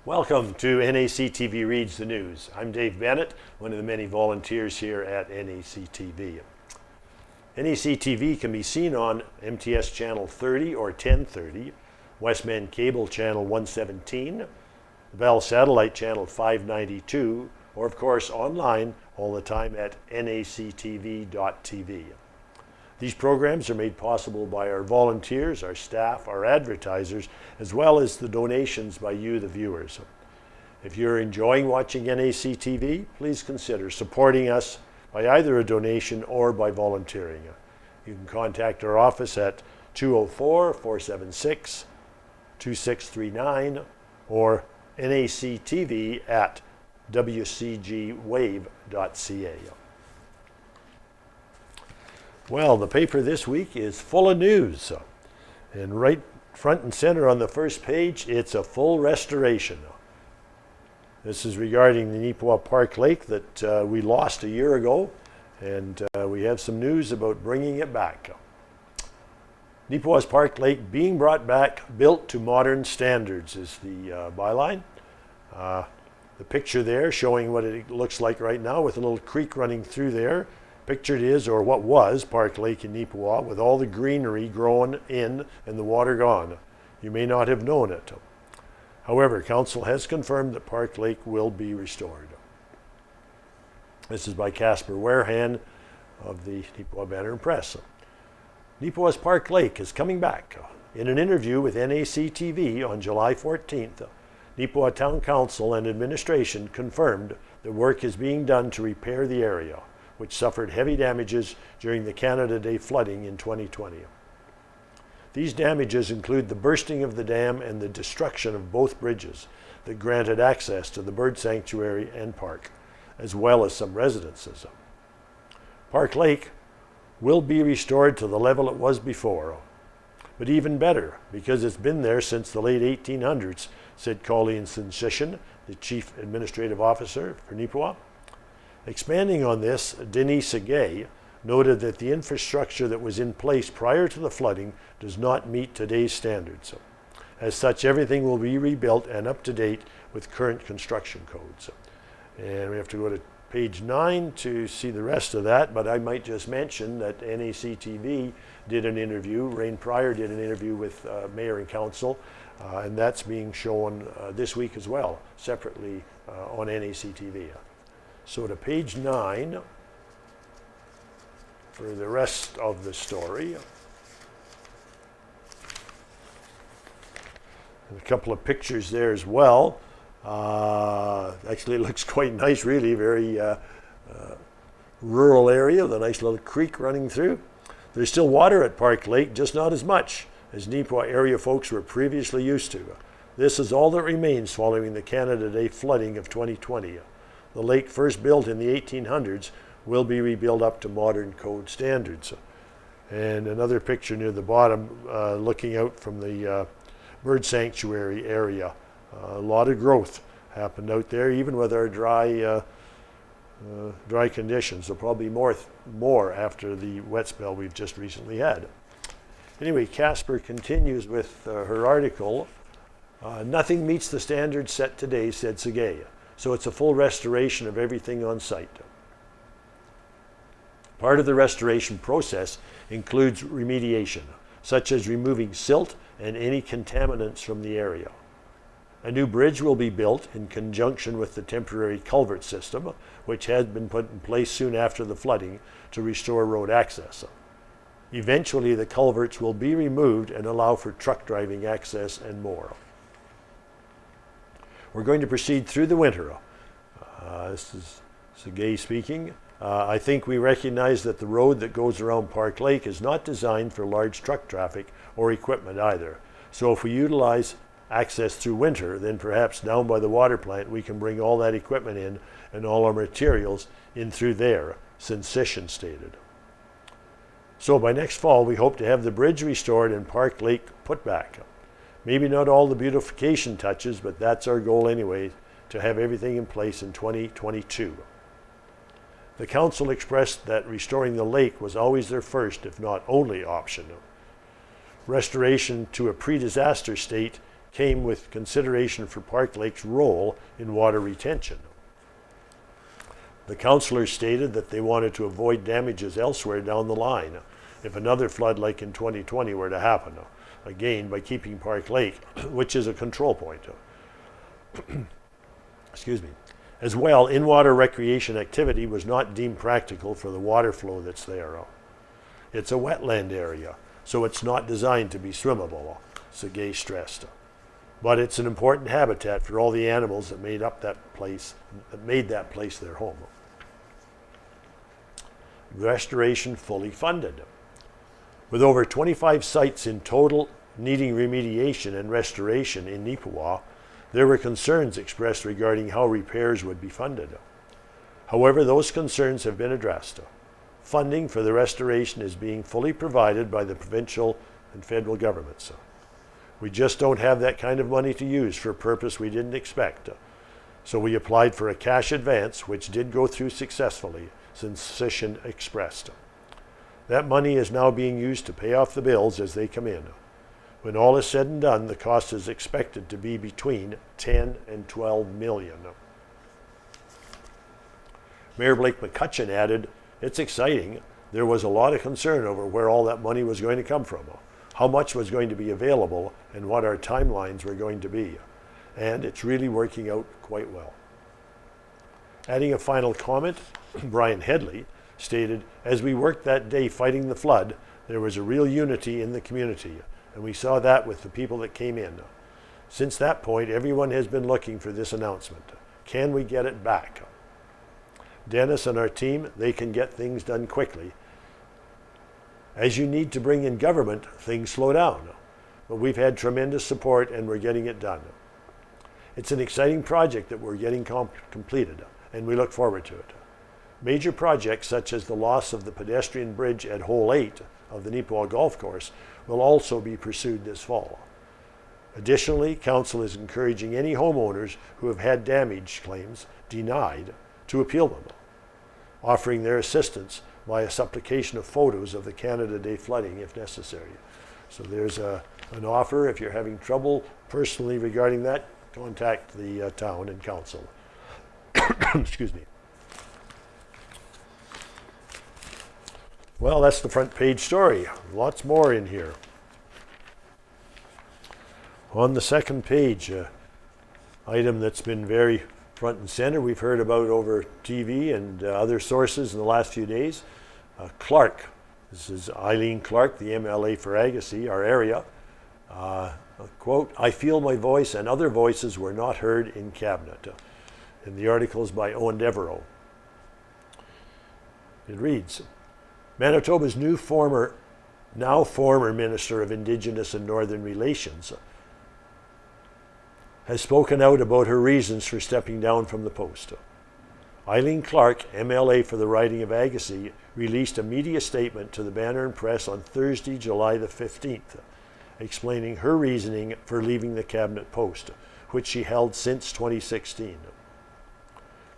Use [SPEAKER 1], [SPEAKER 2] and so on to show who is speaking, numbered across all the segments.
[SPEAKER 1] Welcome to NACTV Reads the News. I'm Dave Bennet, one of the many volunteers here at NACTV. NACTV can be seen on MTS Channel 30 or 1030, Westman Cable Channel 117, the Bell Satellite Channel 592, or of course online all the time at nactv.tv. These programs are made possible by our volunteers, our staff, our advertisers, as well as the donations by you, the viewers. If you're enjoying watching NACTV, please consider supporting us by either a donation or by volunteering. You can contact our office at 204-476-2639 or nactv at wcgwave.ca. Well, the paper this week is full of news. And right front and center on the first page, it's a full restoration. This is regarding the Neepawa Park Lake that we lost a year ago, and we have some news about bringing it back. Neepawa's Park Lake being brought back, built to modern standards is the byline. The picture there showing what it looks like right now with a little creek running through there. Pictured is, or what was, Park Lake in Neepawa with all the greenery grown in and the water gone. You may not have known it. However, Council has confirmed that Park Lake will be restored. This is by Casper Warehan of the Neepawa Banner and Press. Neepawa's Park Lake is coming back. In an interview with NACTV on July 14th, Neepawa Town Council and Administration confirmed that work is being done to repair the area, which suffered heavy damages during the Canada Day flooding in 2020. These damages include the bursting of the dam and the destruction of both bridges that granted access to the bird sanctuary and park, as well as some residences. Park Lake will be restored to the level it was before, but even better because it's been there since the late 1800s, said Colleen Senshishin, the Chief Administrative Officer for Neepawa. Expanding on this, Denise Agay noted that the infrastructure that was in place prior to the flooding does not meet today's standards. As such, everything will be rebuilt and up to date with current construction codes. And we have to go to page 9 to see the rest of that, but I might just mention that NACTV did an interview, Rain Pryor did an interview with Mayor and Council, and that's being shown this week as well, separately on NACTV. So to page 9 for the rest of the story. And a couple of pictures there as well. Actually, it looks quite nice, really, very rural area with a nice little creek running through. There's still water at Park Lake, just not as much as Neepawa area folks were previously used to. This is all that remains following the Canada Day flooding of 2020. The lake, first built in the 1800s, will be rebuilt up to modern code standards. And another picture near the bottom, looking out from the bird sanctuary area. A lot of growth happened out there, even with our dry conditions. So probably more after the wet spell we've just recently had. Anyway, Casper continues with her article. Nothing meets the standards set today, said Segei. So it's a full restoration of everything on site. Part of the restoration process includes remediation, such as removing silt and any contaminants from the area. A new bridge will be built in conjunction with the temporary culvert system, which had been put in place soon after the flooding to restore road access. Eventually, the culverts will be removed and allow for truck driving access and more. We're going to proceed through the winter. This is Segei speaking. I think we recognize that the road that goes around Park Lake is not designed for large truck traffic or equipment either. So if we utilize access through winter, then perhaps down by the water plant we can bring all that equipment in and all our materials in through there, Sensation stated. So by next fall we hope to have the bridge restored and Park Lake put back. Maybe not all the beautification touches, but that's our goal anyway, to have everything in place in 2022. The council expressed that restoring the lake was always their first, if not only, option. Restoration to a pre-disaster state came with consideration for Park Lake's role in water retention. The councillors stated that they wanted to avoid damages elsewhere down the line if another flood like in 2020 were to happen, again by keeping Park Lake, which is a control point. Excuse me. As well, in-water recreation activity was not deemed practical for the water flow that's there. It's a wetland area, so it's not designed to be swimmable, Segay stressed. But it's an important habitat for all the animals that made that place their home. Restoration fully funded. With over 25 sites in total needing remediation and restoration in Neepawa, there were concerns expressed regarding how repairs would be funded. However, those concerns have been addressed. Funding for the restoration is being fully provided by the provincial and federal governments. We just don't have that kind of money to use for a purpose we didn't expect. So we applied for a cash advance, which did go through successfully, since Sishan expressed. That money is now being used to pay off the bills as they come in. When all is said and done, the cost is expected to be between 10 and 12 million. Mayor Blake McCutcheon added, "It's exciting. There was a lot of concern over where all that money was going to come from, how much was going to be available, and what our timelines were going to be. And it's really working out quite well." Adding a final comment, Brian Headley stated, "As we worked that day fighting the flood, there was a real unity in the community, and we saw that with the people that came in. Since that point, everyone has been looking for this announcement. Can we get it back? Dennis and our team, they can get things done quickly. As you need to bring in government, things slow down. But we've had tremendous support and we're getting it done. It's an exciting project that we're getting completed, and we look forward to it. Major projects such as the loss of the pedestrian bridge at Hole 8 of the Neepawa Golf Course will also be pursued this fall. Additionally, Council is encouraging any homeowners who have had damage claims denied to appeal them, offering their assistance via supplication of photos of the Canada Day flooding if necessary." So there's an offer. If you're having trouble personally regarding that, contact the town and council. Excuse me. Well, that's the front page story. Lots more in here. On the second page, item that's been very front and center, we've heard about over TV and other sources in the last few days. Clark, this is Eileen Clark, the MLA for Agassiz, our area. Quote, "I feel my voice and other voices were not heard in Cabinet." And the article is by Owen Devereaux. It reads, Manitoba's now former Minister of Indigenous and Northern Relations has spoken out about her reasons for stepping down from the post. Eileen Clark, MLA for the riding of Agassiz, released a media statement to the Banner and Press on Thursday, July the 15th, explaining her reasoning for leaving the cabinet post, which she held since 2016.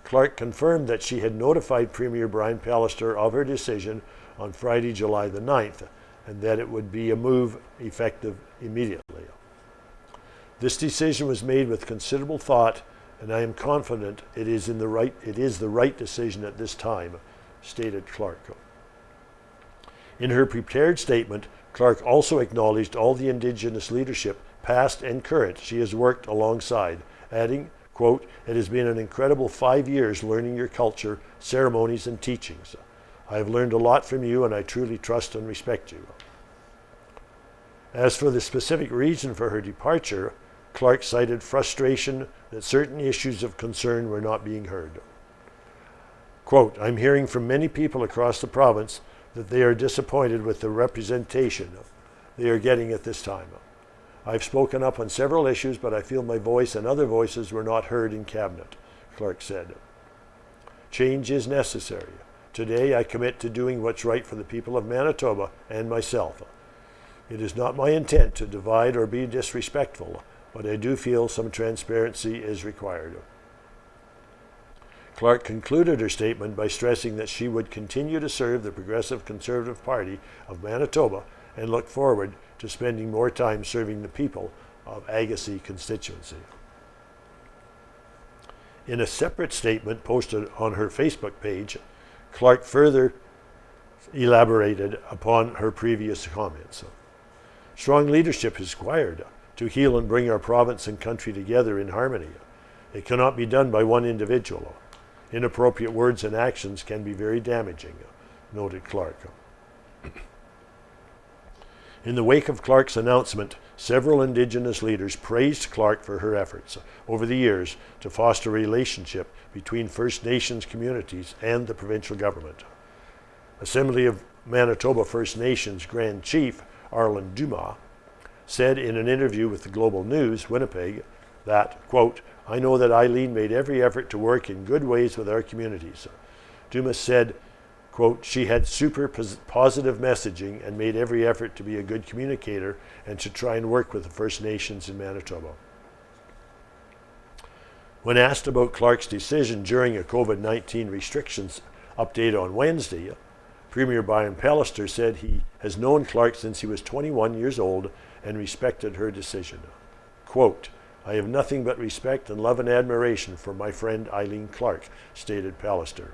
[SPEAKER 1] Clark confirmed that she had notified Premier Brian Pallister of her decision on Friday, July the 9th, and that it would be a move effective immediately. "This decision was made with considerable thought, and I am confident it is the right decision at this time," stated Clark. In her prepared statement, Clark also acknowledged all the Indigenous leadership, past and current, she has worked alongside, adding, quote, "It has been an incredible 5 years learning your culture, ceremonies, and teachings. I have learned a lot from you, and I truly trust and respect you." As for the specific reason for her departure, Clark cited frustration that certain issues of concern were not being heard. Quote, "I'm hearing from many people across the province that they are disappointed with the representation they are getting at this time. I've spoken up on several issues, but I feel my voice and other voices were not heard in Cabinet," Clark said. "Change is necessary. Today I commit to doing what's right for the people of Manitoba and myself. It is not my intent to divide or be disrespectful, but I do feel some transparency is required." Clark concluded her statement by stressing that she would continue to serve the Progressive Conservative Party of Manitoba and look forward to spending more time serving the people of Agassiz constituency. In a separate statement posted on her Facebook page, Clark further elaborated upon her previous comments. Strong leadership is required to heal and bring our province and country together in harmony. It cannot be done by one individual. Inappropriate words and actions can be very damaging, noted Clark. In the wake of Clark's announcement, several Indigenous leaders praised Clark for her efforts over the years to foster a relationship between First Nations communities and the provincial government. Assembly of Manitoba First Nations Grand Chief Arlen Dumas said in an interview with the Global News, Winnipeg, that, quote, "I know that Eileen made every effort to work in good ways with our communities." Dumas said, quote, "She had super positive messaging and made every effort to be a good communicator and to try and work with the First Nations in Manitoba." When asked about Clark's decision during a COVID-19 restrictions update on Wednesday, Premier Brian Pallister said he has known Clark since he was 21 years old and respected her decision. Quote, "I have nothing but respect and love and admiration for my friend Eileen Clark," stated Pallister.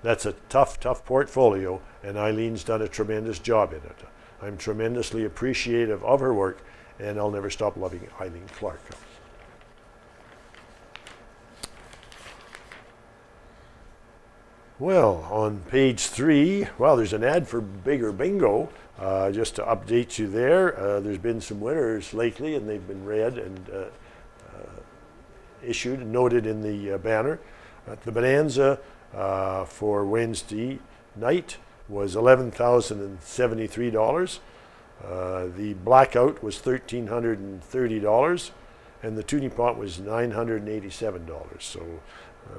[SPEAKER 1] "That's a tough portfolio, and Eileen's done a tremendous job in it. I'm tremendously appreciative of her work, and I'll never stop loving Eileen Clark." Well, on page 3, well, there's an ad for Bigger Bingo. Just to update you there, there's been some winners lately, and they've been read and issued and noted in the banner. The Bonanza for Wednesday night was $11,073. The Blackout was $1,330, and the Toonie Pot was $987. So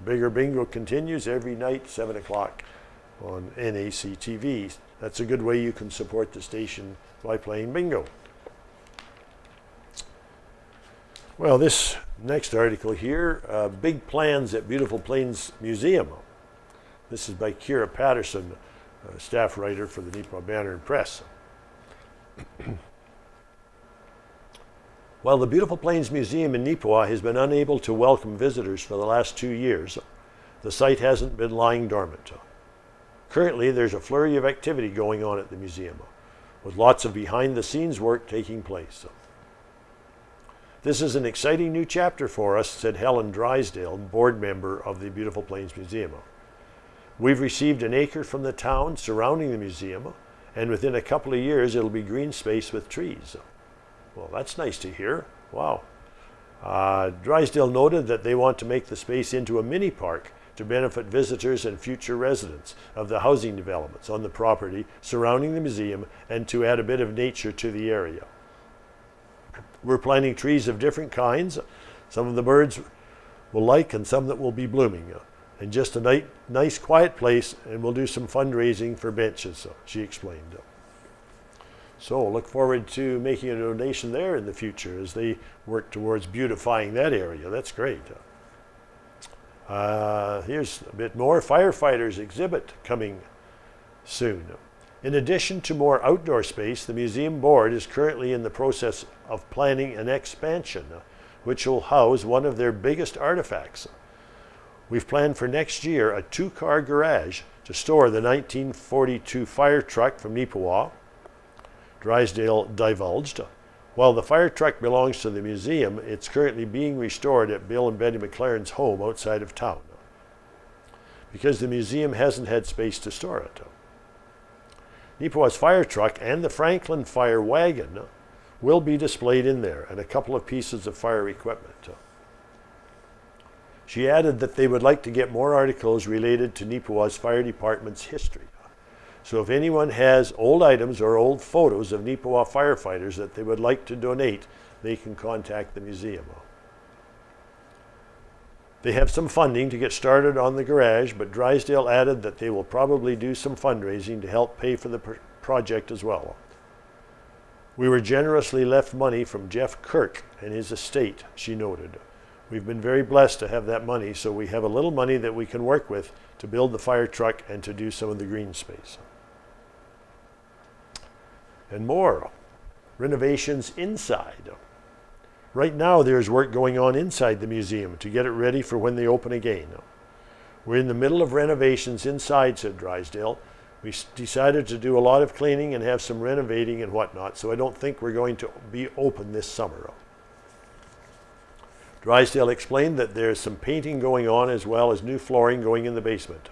[SPEAKER 1] Bigger Bingo continues every night, 7 o'clock on NACTV. That's a good way you can support the station by playing bingo. Well, this next article here, Big Plans at Beautiful Plains Museum. This is by Kira Patterson, staff writer for the Neepawa Banner and Press. While the Beautiful Plains Museum in Neepawa has been unable to welcome visitors for the last 2 years, the site hasn't been lying dormant. Currently, there's a flurry of activity going on at the museum, with lots of behind-the-scenes work taking place. "This is an exciting new chapter for us," said Helen Drysdale, board member of the Beautiful Plains Museum. "We've received an acre from the town surrounding the museum, and within a couple of years it'll be green space with trees." Well, that's nice to hear. Wow. Drysdale noted that they want to make the space into a mini park to benefit visitors and future residents of the housing developments on the property surrounding the museum and to add a bit of nature to the area. "We're planting trees of different kinds, some of the birds will like and some that will be blooming, and just a nice quiet place, and we'll do some fundraising for benches," she explained. So look forward to making a donation there in the future as they work towards beautifying that area. That's great. Here's a bit more. Firefighters exhibit coming soon. In addition to more outdoor space, the museum board is currently in the process of planning an expansion which will house one of their biggest artifacts. "We've planned for next year a 2-car garage to store the 1942 fire truck from Neepawa," Drysdale divulged. "While the fire truck belongs to the museum, it's currently being restored at Bill and Betty McLaren's home outside of town because the museum hasn't had space to store it." Neepawa's fire truck and the Franklin fire wagon will be displayed in there, and a couple of pieces of fire equipment. She added that they would like to get more articles related to Neepawa's fire department's history. So if anyone has old items or old photos of Neepawa firefighters that they would like to donate, they can contact the museum. They have some funding to get started on the garage, but Drysdale added that they will probably do some fundraising to help pay for the project as well. "We were generously left money from Jeff Kirk and his estate," she noted. "We've been very blessed to have that money, so we have a little money that we can work with to build the fire truck and to do some of the green space." And more renovations inside. Right now there's work going on inside the museum to get it ready for when they open again. We're in the middle of renovations inside, said Drysdale. We decided to do a lot of cleaning and have some renovating and whatnot, so I don't think we're going to be open this summer. Drysdale explained that there's some painting going on as well as new flooring going in the basement.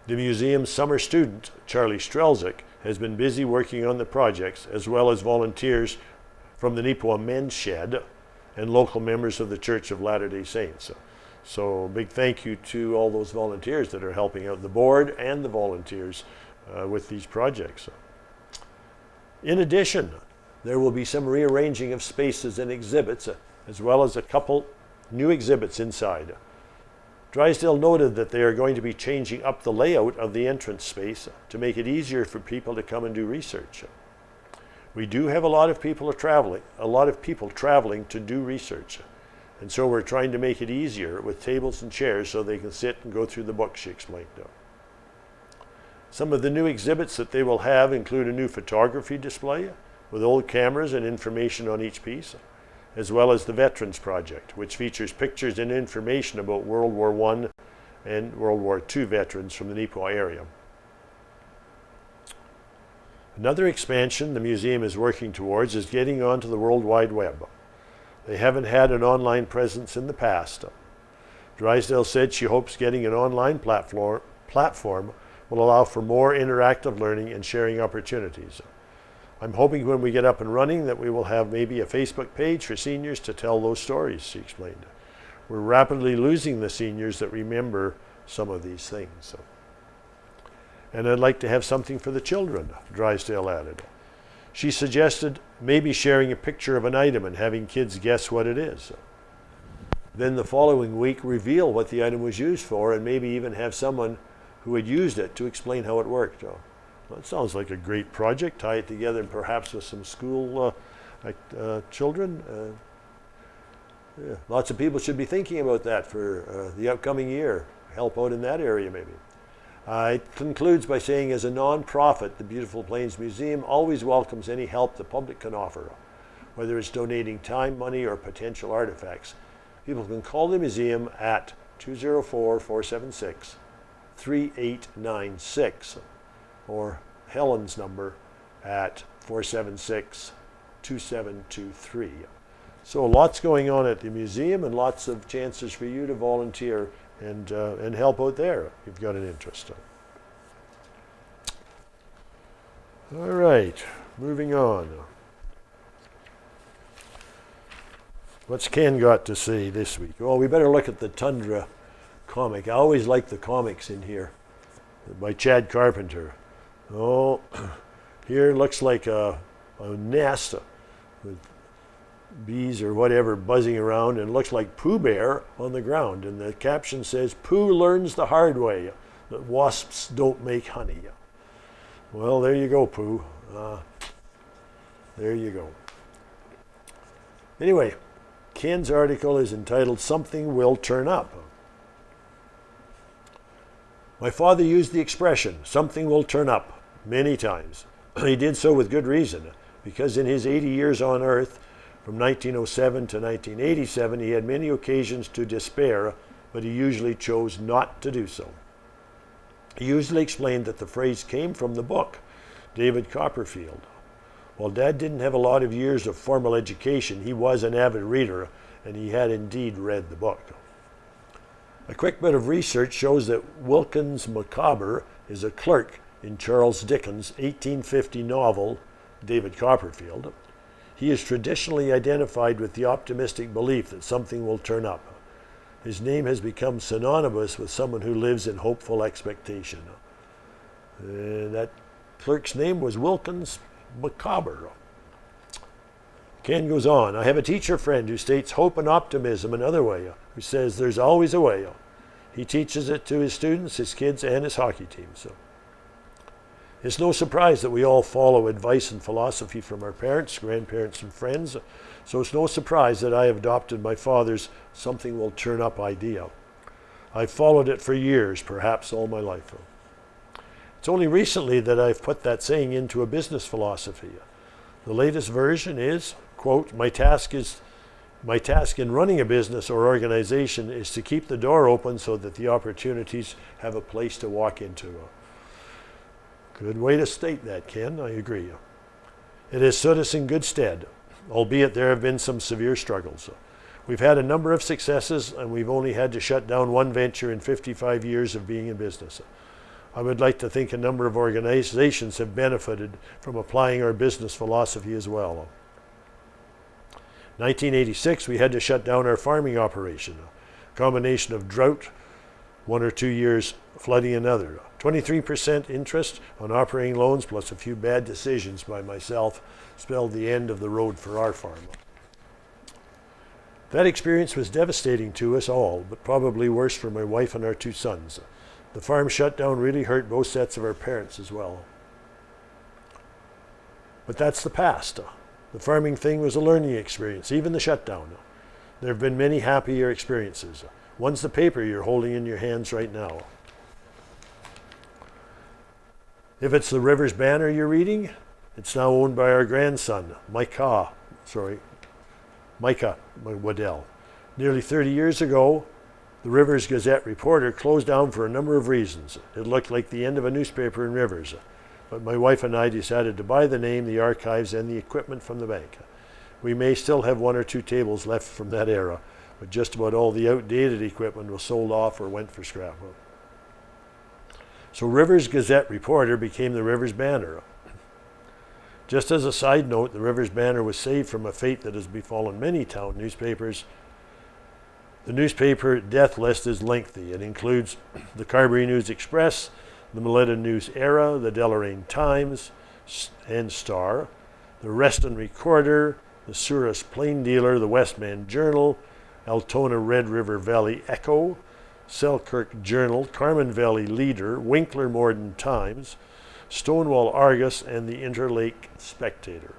[SPEAKER 1] The museum's summer student, Charlie Strelzik, has been busy working on the projects, as well as volunteers from the Neepawa Men's Shed and local members of the Church of Latter-day Saints. So big thank you to all those volunteers that are helping out the board and the volunteers with these projects. In addition, there will be some rearranging of spaces and exhibits, as well as a couple new exhibits inside. Drysdale noted that they are going to be changing up the layout of the entrance space to make it easier for people to come and do research. We do have a lot of people traveling to do research, and so we're trying to make it easier with tables and chairs so they can sit and go through the books, she explained. Some of the new exhibits that they will have include a new photography display with old cameras and information on each piece, as well as the Veterans Project, which features pictures and information about World War I and World War II veterans from the Neepawa area. Another expansion the museum is working towards is getting onto the World Wide Web. They haven't had an online presence in the past. Drysdale said she hopes getting an online platform will allow for more interactive learning and sharing opportunities. I'm hoping when we get up and running that we will have maybe a Facebook page for seniors to tell those stories, she explained. We're rapidly losing the seniors that remember some of these things. And I'd like to have something for the children, Drysdale added. She suggested maybe sharing a picture of an item and having kids guess what it is. Then the following week reveal what the item was used for and maybe even have someone who had used it to explain how it worked. That sounds like a great project. Tie it together and perhaps with some school children. Yeah. Lots of people should be thinking about that for the upcoming year. Help out in that area maybe. It concludes by saying, as a non-profit, the Beautiful Plains Museum always welcomes any help the public can offer, whether it's donating time, money, or potential artifacts. People can call the museum at 204-476-3896. or Helen's number at 476-2723. So lots going on at the museum and lots of chances for you to volunteer and help out there if you've got an interest. All right, moving on. What's Ken got to say this week? Well, we better look at the Tundra comic. I always like the comics in here by Chad Carpenter. Oh, here looks like a nest with bees or whatever buzzing around, and looks like Pooh Bear on the ground. And the caption says, "Pooh learns the hard way that wasps don't make honey." Well, there you go, Pooh. There you go. Anyway, Ken's article is entitled, "Something Will Turn Up." My father used the expression, "something will turn up," many times. He did so with good reason, because in his 80 years on earth, from 1907 to 1987, he had many occasions to despair, but he usually chose not to do so. He usually explained that the phrase came from the book, David Copperfield. While Dad didn't have a lot of years of formal education, he was an avid reader, and he had indeed read the book. A quick bit of research shows that Wilkins Micawber is a clerk in Charles Dickens' 1850 novel, David Copperfield. He is traditionally identified with the optimistic belief that something will turn up. His name has become synonymous with someone who lives in hopeful expectation. That clerk's name was Wilkins Micawber. Ken goes on, "I have a teacher friend who states hope and optimism another way, who says there's always a way. He teaches it to his students, his kids, and his hockey team." So it's no surprise that we all follow advice and philosophy from our parents, grandparents, and friends. So it's no surprise that I have adopted my father's "something will turn up" idea. I've followed it for years, perhaps all my life. It's only recently that I've put that saying into a business philosophy. The latest version is, quote, "My task is My task in running a business or organization is to keep the door open so that the opportunities have a place to walk into. Good way to state that, Ken. I agree. It has stood us in good stead, albeit there have been some severe struggles. We've had a number of successes, and we've only had to shut down one venture in 55 years of being in business. I would like to think a number of organizations have benefited from applying our business philosophy as well. 1986, we had to shut down our farming operation. A combination of drought, 1 or 2 years flooding another. 23% interest on operating loans plus a few bad decisions by myself spelled the end of the road for our farm. That experience was devastating to us all, but probably worse for my wife and our 2 sons. The farm shutdown really hurt both sets of our parents as well. But that's the past. The farming thing was a learning experience, even the shutdown. There have been many happier experiences. One's the paper you're holding in your hands right now. If it's the Rivers Banner you're reading, it's now owned by our grandson, Micah Waddell. Nearly 30 years ago, the Rivers Gazette reporter closed down for a number of reasons. It looked like the end of a newspaper in Rivers. But my wife and I decided to buy the name, the archives, and the equipment from the bank. We may still have 1 or 2 tables left from that era, but just about all the outdated equipment was sold off or went for scrap. So Rivers Gazette reporter became the Rivers Banner. Just as a side note, the Rivers Banner was saved from a fate that has befallen many town newspapers. The newspaper death list is lengthy. It includes the Carberry News Express, the Melita News Era, the Deloraine Times and Star, the Reston Recorder, the Souris Plain Dealer, the Westman Journal, Altona Red River Valley Echo, Selkirk Journal, Carman Valley Leader, Winkler Morden Times, Stonewall Argus, and the Interlake Spectator.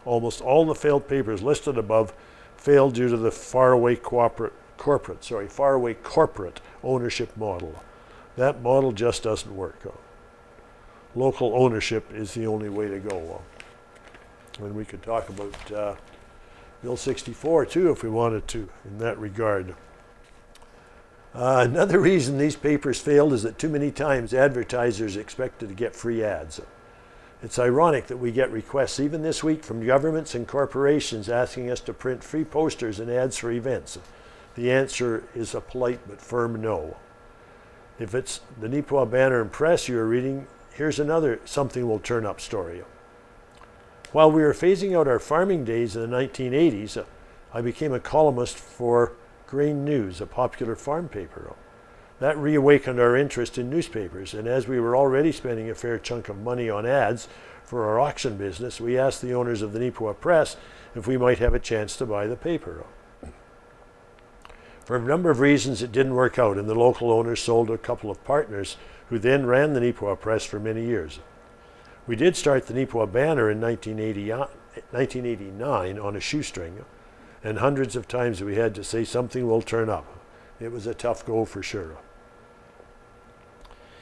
[SPEAKER 1] Almost all the failed papers listed above failed due to the faraway corporate ownership model. That model just doesn't work. Local ownership is the only way to go. And we could talk about Bill 64 too if we wanted to in that regard. Another reason these papers failed is that too many times advertisers expected to get free ads. It's ironic that we get requests even this week from governments and corporations asking us to print free posters and ads for events. The answer is a polite but firm no. If it's the Neepawa Banner and Press you're reading, here's another something will turn up story. While we were phasing out our farming days in the 1980s, I became a columnist for Grain News, a popular farm paper. That reawakened our interest in newspapers, and as we were already spending a fair chunk of money on ads for our auction business, we asked the owners of the Neepawa Press if we might have a chance to buy the paper. For a number of reasons it didn't work out, and the local owners sold to a couple of partners who then ran the Neepawa Press for many years. We did start the Neepawa Banner in 1989 on a shoestring, and hundreds of times we had to say something will turn up. It was a tough go for sure.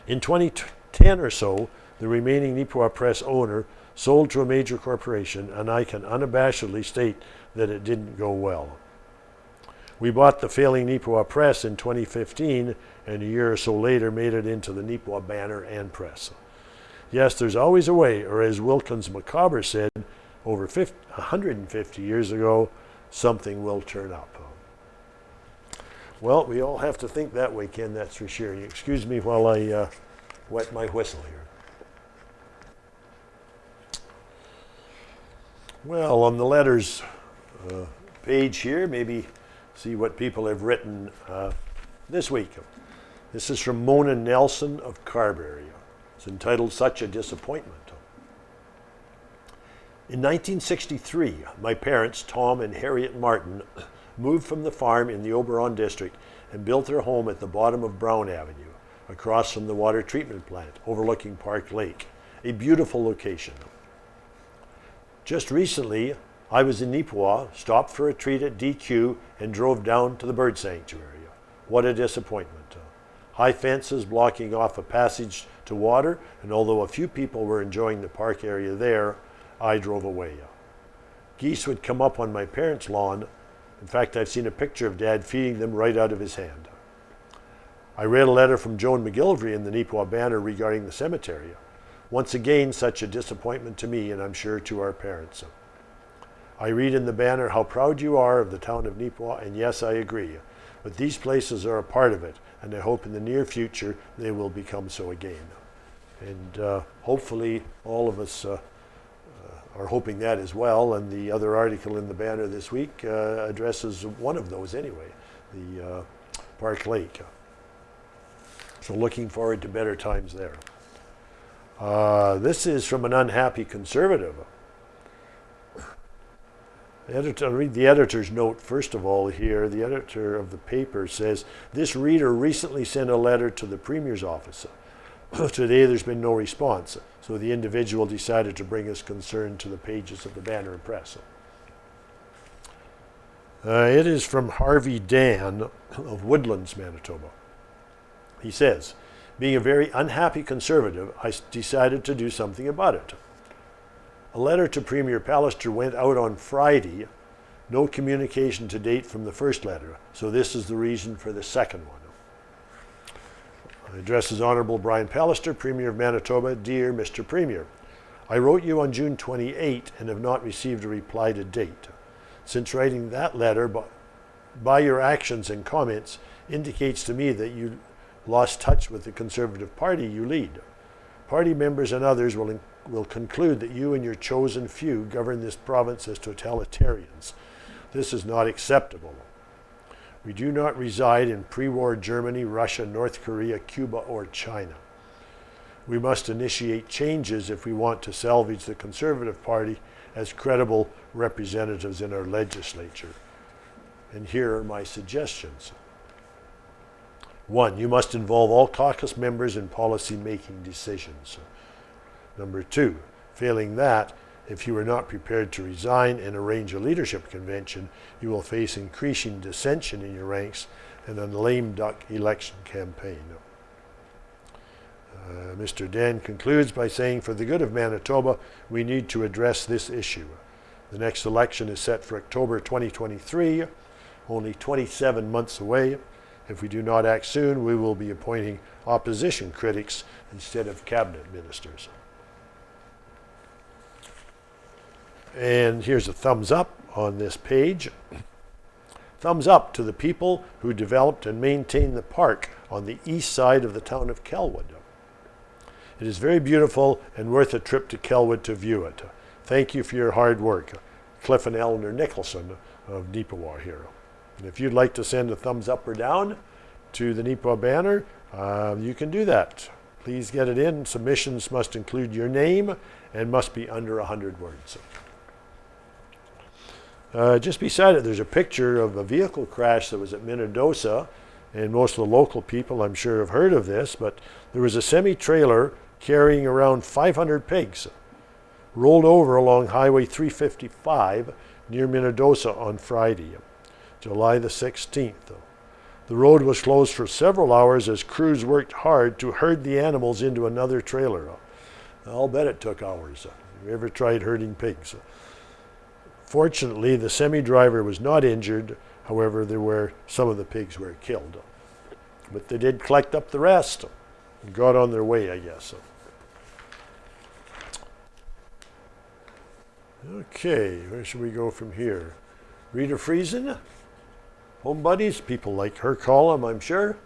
[SPEAKER 1] In 2010 or so, the remaining Neepawa Press owner sold to a major corporation, and I can unabashedly state that it didn't go well. We bought the failing Neepawa Press in 2015, and a year or so later made it into the Neepawa Banner and Press. Yes, there's always a way, or as Wilkins Macabre said over 150 years ago, something will turn up. Well, we all have to think that way, Ken, that's for sure. You excuse me while I wet my whistle here. Well, on the letters page here, maybe see what people have written this week. This is from Mona Nelson of Carberry. It's entitled Such a Disappointment. In 1963, my parents, Tom and Harriet Martin, moved from the farm in the Oberon district and built their home at the bottom of Brown Avenue, across from the water treatment plant, overlooking Park Lake, a beautiful location. Just recently, I was in Neepawa, stopped for a treat at DQ, and drove down to the bird sanctuary. What a disappointment. High fences blocking off a passage to water, and although a few people were enjoying the park area there, I drove away. Geese would come up on my parents' lawn, In fact, I've seen a picture of Dad feeding them right out of his hand. I read a letter from Joan McGillivray in the Neepawa Banner regarding the cemetery. Once again, such a disappointment to me, and I'm sure to our parents. I read in the banner how proud you are of the town of Neepawa, and yes, I agree. But these places are a part of it, and I hope in the near future they will become so again. And hopefully all of us are hoping that as well, and the other article in the banner this week addresses one of those anyway, the Park Lake. So looking forward to better times there. This is from an unhappy conservative. I'll read the editor's note first of all here. The editor of the paper says, this reader recently sent a letter to the Premier's office. Today there's been no response, so the individual decided to bring his concern to the pages of the Banner and Press. It is from Harvey Dan of Woodlands, Manitoba. He says, being a very unhappy conservative, I decided to do something about it. A letter to Premier Pallister went out on Friday. No communication to date from the first letter, so this is the reason for the second one. It addresses Honourable Brian Pallister, Premier of Manitoba. Dear Mr. Premier, I wrote you on June 28 and have not received a reply to date. Since writing that letter, by your actions and comments, indicates to me that you lost touch with the Conservative Party you lead. Party members and others will conclude that you and your chosen few govern this province as totalitarians. This is not acceptable. We do not reside in pre-war Germany, Russia, North Korea, Cuba, or China. We must initiate changes if we want to salvage the Conservative Party as credible representatives in our legislature. And here are my suggestions. 1, you must involve all caucus members in policy-making decisions. Number 2, failing that, if you are not prepared to resign and arrange a leadership convention, you will face increasing dissension in your ranks and a lame duck election campaign. Mr. Dan concludes by saying, for the good of Manitoba, we need to address this issue. The next election is set for October 2023, only 27 months away. If we do not act soon, we will be appointing opposition critics instead of cabinet ministers. And here's a thumbs up on this page. Thumbs up to the people who developed and maintained the park on the east side of the town of Kelwood. It is very beautiful and worth a trip to Kelwood to view it. Thank you for your hard work. Cliff and Eleanor Nicholson of Neepawa here. And if you'd like to send a thumbs up or down to the Neepawa Banner, you can do that. Please get it in. Submissions must include your name and must be under 100 words. Just beside it, there's a picture of a vehicle crash that was at Minnedosa, and most of the local people, I'm sure, have heard of this, but there was a semi-trailer carrying around 500 pigs, rolled over along Highway 355 near Minnedosa on Friday, July the 16th. The road was closed for several hours as crews worked hard to herd the animals into another trailer. I'll bet it took hours. Have you ever tried herding pigs? Fortunately, the semi-driver was not injured. However, some of the pigs were killed. But they did collect up the rest and got on their way, I guess. Okay, where should we go from here? Rita Friesen, Home Buddies, people like her column, I'm sure.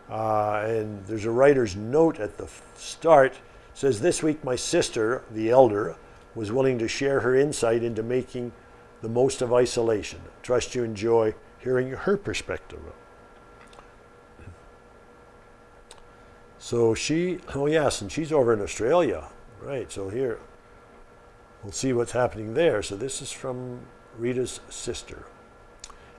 [SPEAKER 1] And there's a writer's note at the start. It says, this week my sister, the elder, was willing to share her insight into making the most of isolation. Trust you enjoy hearing her perspective. So yes, and she's over in Australia. Right, so here, we'll see what's happening there. So this is from Rita's sister.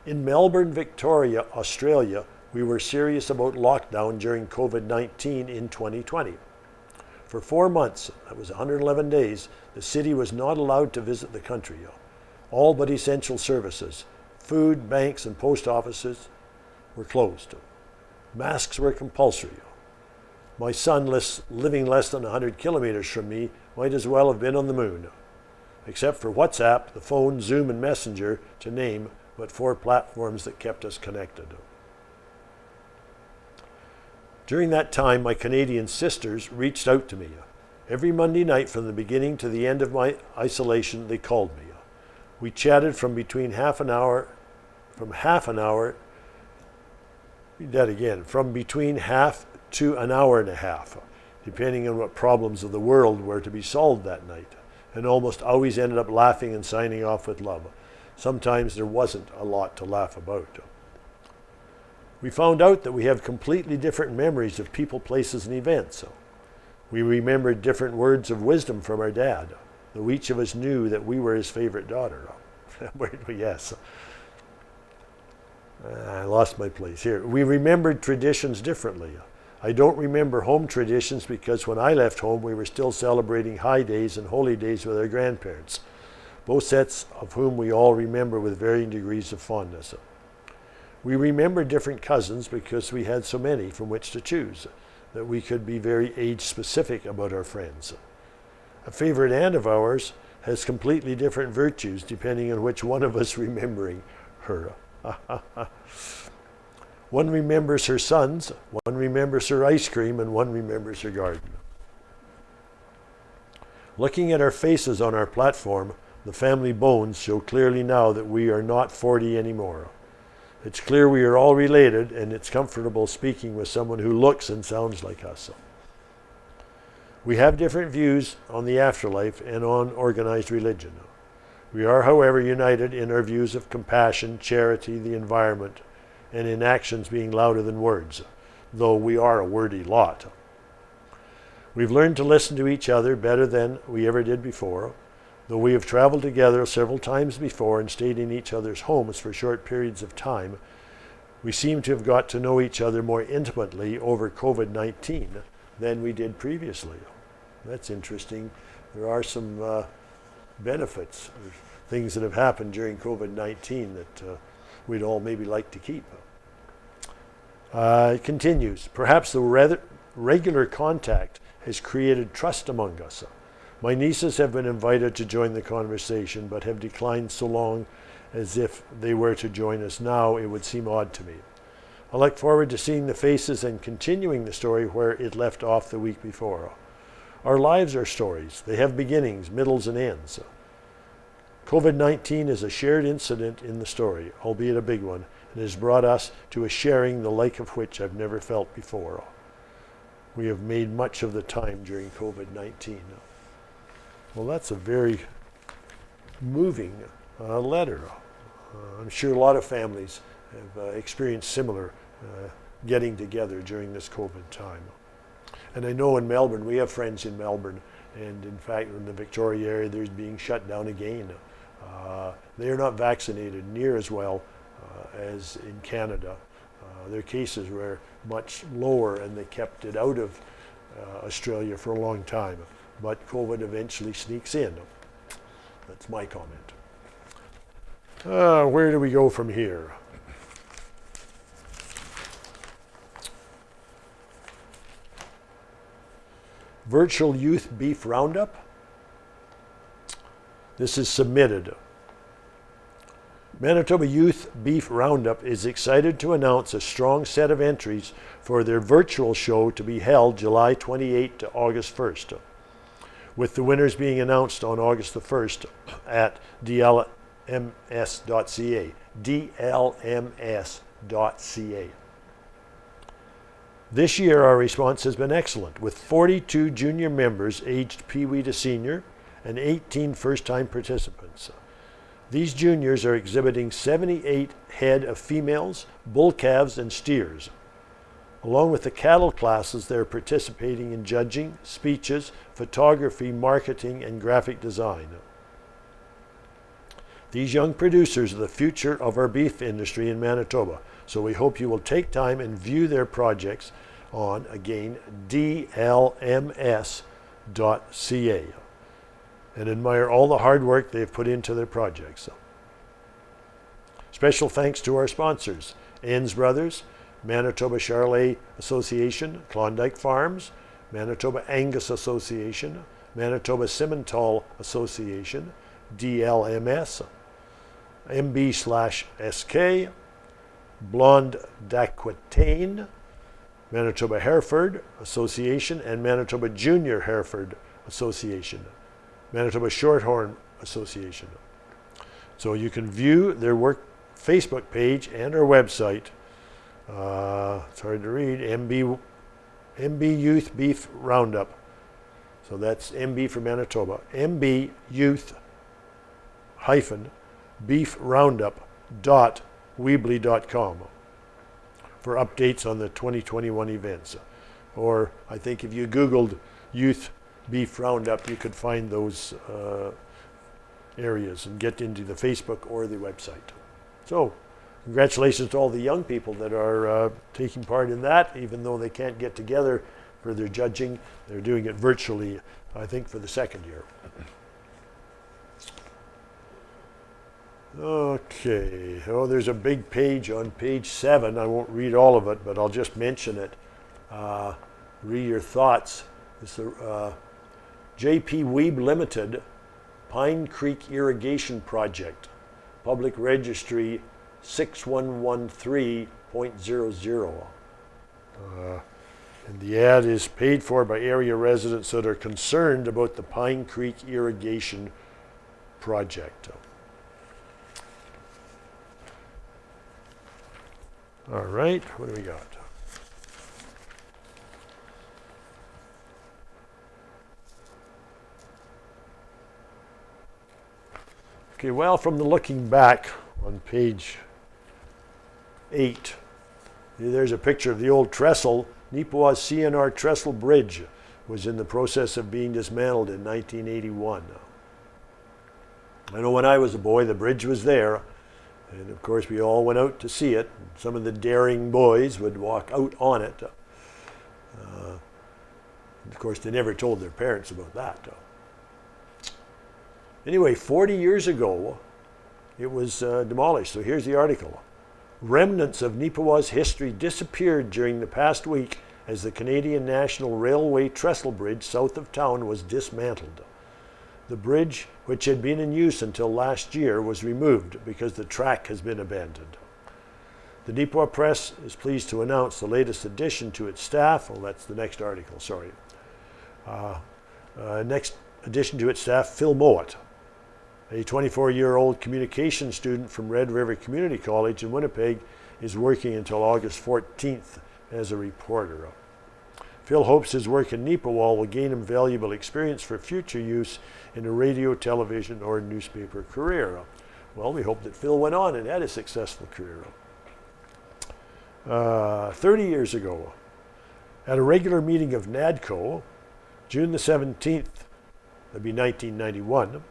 [SPEAKER 1] In Melbourne, Victoria, Australia, we were serious about lockdown during COVID-19 in 2020. For 4 months, that was 111 days, the city was not allowed to visit the country. All but essential services, food, banks, and post offices were closed. Masks were compulsory. My son, living less than 100 kilometers from me, might as well have been on the moon. Except for WhatsApp, the phone, Zoom, and Messenger, to name but 4 platforms that kept us connected. During that time, my Canadian sisters reached out to me. Every Monday night from the beginning to the end of my isolation, they called me. We chatted from between half an hour, from between half to an hour and a half, depending on what problems of the world were to be solved that night, and almost always ended up laughing and signing off with love. Sometimes there wasn't a lot to laugh about. We found out that we have completely different memories of people, places, and events. We remembered different words of wisdom from our dad, though each of us knew that we were his favorite daughter. Yes. I lost my place here. We remembered traditions differently. I don't remember home traditions because when I left home, we were still celebrating high days and holy days with our grandparents, both sets of whom we all remember with varying degrees of fondness. We remember different cousins because we had so many from which to choose that we could be very age-specific about our friends. A favorite aunt of ours has completely different virtues depending on which one of us remembering her. One remembers her sons, one remembers her ice cream, and one remembers her garden. Looking at our faces on our platform, the family bones show clearly now that we are not 40 anymore. It's clear we are all related, and it's comfortable speaking with someone who looks and sounds like us. We have different views on the afterlife and on organized religion. We are, however, united in our views of compassion, charity, the environment, and in actions being louder than words, though we are a wordy lot. We've learned to listen to each other better than we ever did before. Though we have traveled together several times before and stayed in each other's homes for short periods of time, we seem to have got to know each other more intimately over COVID-19 than we did previously. That's interesting. There are some benefits, things that have happened during COVID-19 that we'd all maybe like to keep. It continues. Perhaps the regular contact has created trust among us. My nieces have been invited to join the conversation, but have declined so long as if they were to join us now, it would seem odd to me. I look forward to seeing the faces and continuing the story where it left off the week before. Our lives are stories. They have beginnings, middles, and ends. COVID-19 is a shared incident in the story, albeit a big one, and has brought us to a sharing the like of which I've never felt before. We have made much of the time during COVID-19. Well, that's a very moving letter. I'm sure a lot of families have experienced similar getting together during this COVID time. And I know in Melbourne, we have friends in Melbourne, and in fact in the Victoria area there's being shut down again. They are not vaccinated near as well as in Canada. Their cases were much lower and they kept it out of Australia for a long time. But COVID eventually sneaks in. That's my comment. Where do we go from here? Virtual Youth Beef Roundup. This is submitted. Manitoba Youth Beef Roundup is excited to announce a strong set of entries for their virtual show to be held July 28 to August 1st, with the winners being announced on August the 1st at dlms.ca. dlms.ca. This year our response has been excellent, with 42 junior members aged Pee-wee to senior and 18 first-time participants. These juniors are exhibiting 78 head of females, bull calves, and steers. Along with the cattle classes, they're participating in judging, speeches, photography, marketing, and graphic design. These young producers are the future of our beef industry in Manitoba, so we hope you will take time and view their projects on, again, dlms.ca, and admire all the hard work they've put into their projects. Special thanks to our sponsors, Enns Brothers, Manitoba Charlet Association, Klondike Farms, Manitoba Angus Association, Manitoba Simmental Association, DLMS, MB/SK, Blonde d'Aquitaine, Manitoba Hereford Association, and Manitoba Junior Hereford Association, Manitoba Shorthorn Association. So you can view their work Facebook page and our website. It's hard to read. MB Youth Beef Roundup. So that's MB for Manitoba. MB Youth Beef Roundup.weebly.com for updates on the 2021 events. Or I think if you Googled Youth Beef Roundup, you could find those areas and get into the Facebook or the website. So congratulations to all the young people that are taking part in that, even though they can't get together for their judging. They're doing it virtually, I think, for the second year. Okay, there's a big page on page 7. I won't read all of it, but I'll just mention it. Read your thoughts. It's the J.P. Weeb Limited Pine Creek Irrigation Project, Public Registry 6113.00. And the ad is paid for by area residents that are concerned about the Pine Creek Irrigation Project. All right, what do we got? Okay, well, from the looking back on page 8, there's a picture of the old trestle. Neepawa's CNR Trestle Bridge was in the process of being dismantled in 1981. I know when I was a boy, the bridge was there, and of course we all went out to see it. Some of the daring boys would walk out on it. Of course, they never told their parents about that. Anyway, 40 years ago, it was demolished. So here's the article. Remnants of Neepawa's history disappeared during the past week as the Canadian National Railway Trestle Bridge south of town was dismantled. The bridge, which had been in use until last year, was removed because the track has been abandoned. The Neepawa Press is pleased to announce the latest addition to its staff. Well, that's the next article, sorry. Next addition to its staff, Phil Mowat, a 24-year-old communications student from Red River Community College in Winnipeg, is working until August 14th as a reporter. Phil hopes his work in Neepawa will gain him valuable experience for future use in a radio, television, or newspaper career. Well, we hope that Phil went on and had a successful career. 30 years ago, at a regular meeting of NADCO, June the 17th, that'd be 1991,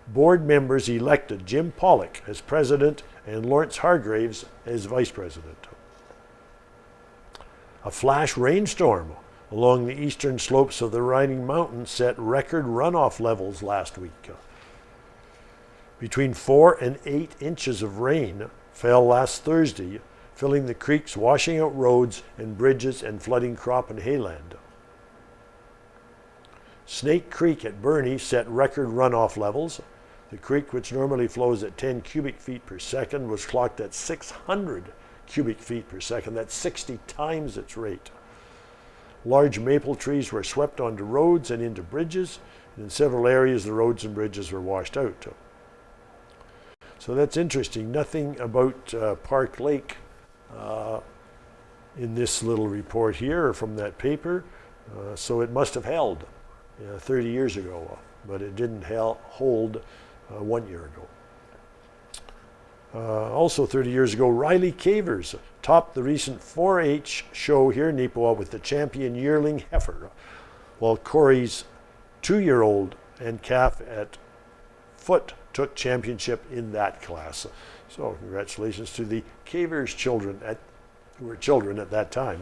[SPEAKER 1] board members elected Jim Pollock as president and Lawrence Hargraves as vice president. A flash rainstorm along the eastern slopes of the Riding Mountain set record runoff levels last week. Between 4 and 8 inches of rain fell last Thursday, filling the creeks, washing out roads and bridges, and flooding crop and hayland. Snake Creek at Burnie set record runoff levels. The creek, which normally flows at 10 cubic feet per second, was clocked at 600 cubic feet per second. That's 60 times its rate. Large maple trees were swept onto roads and into bridges, and in several areas the roads and bridges were washed out. So that's interesting. Nothing about Park Lake in this little report here or from that paper, so it must have held 30 years ago, but it didn't hold 1 year ago. Also 30 years ago, Riley Cavers topped the recent 4-H show here in Neepawa with the champion yearling heifer, while Corey's 2-year-old and calf at foot took championship in that class. So congratulations to the Cavers children who were children at that time.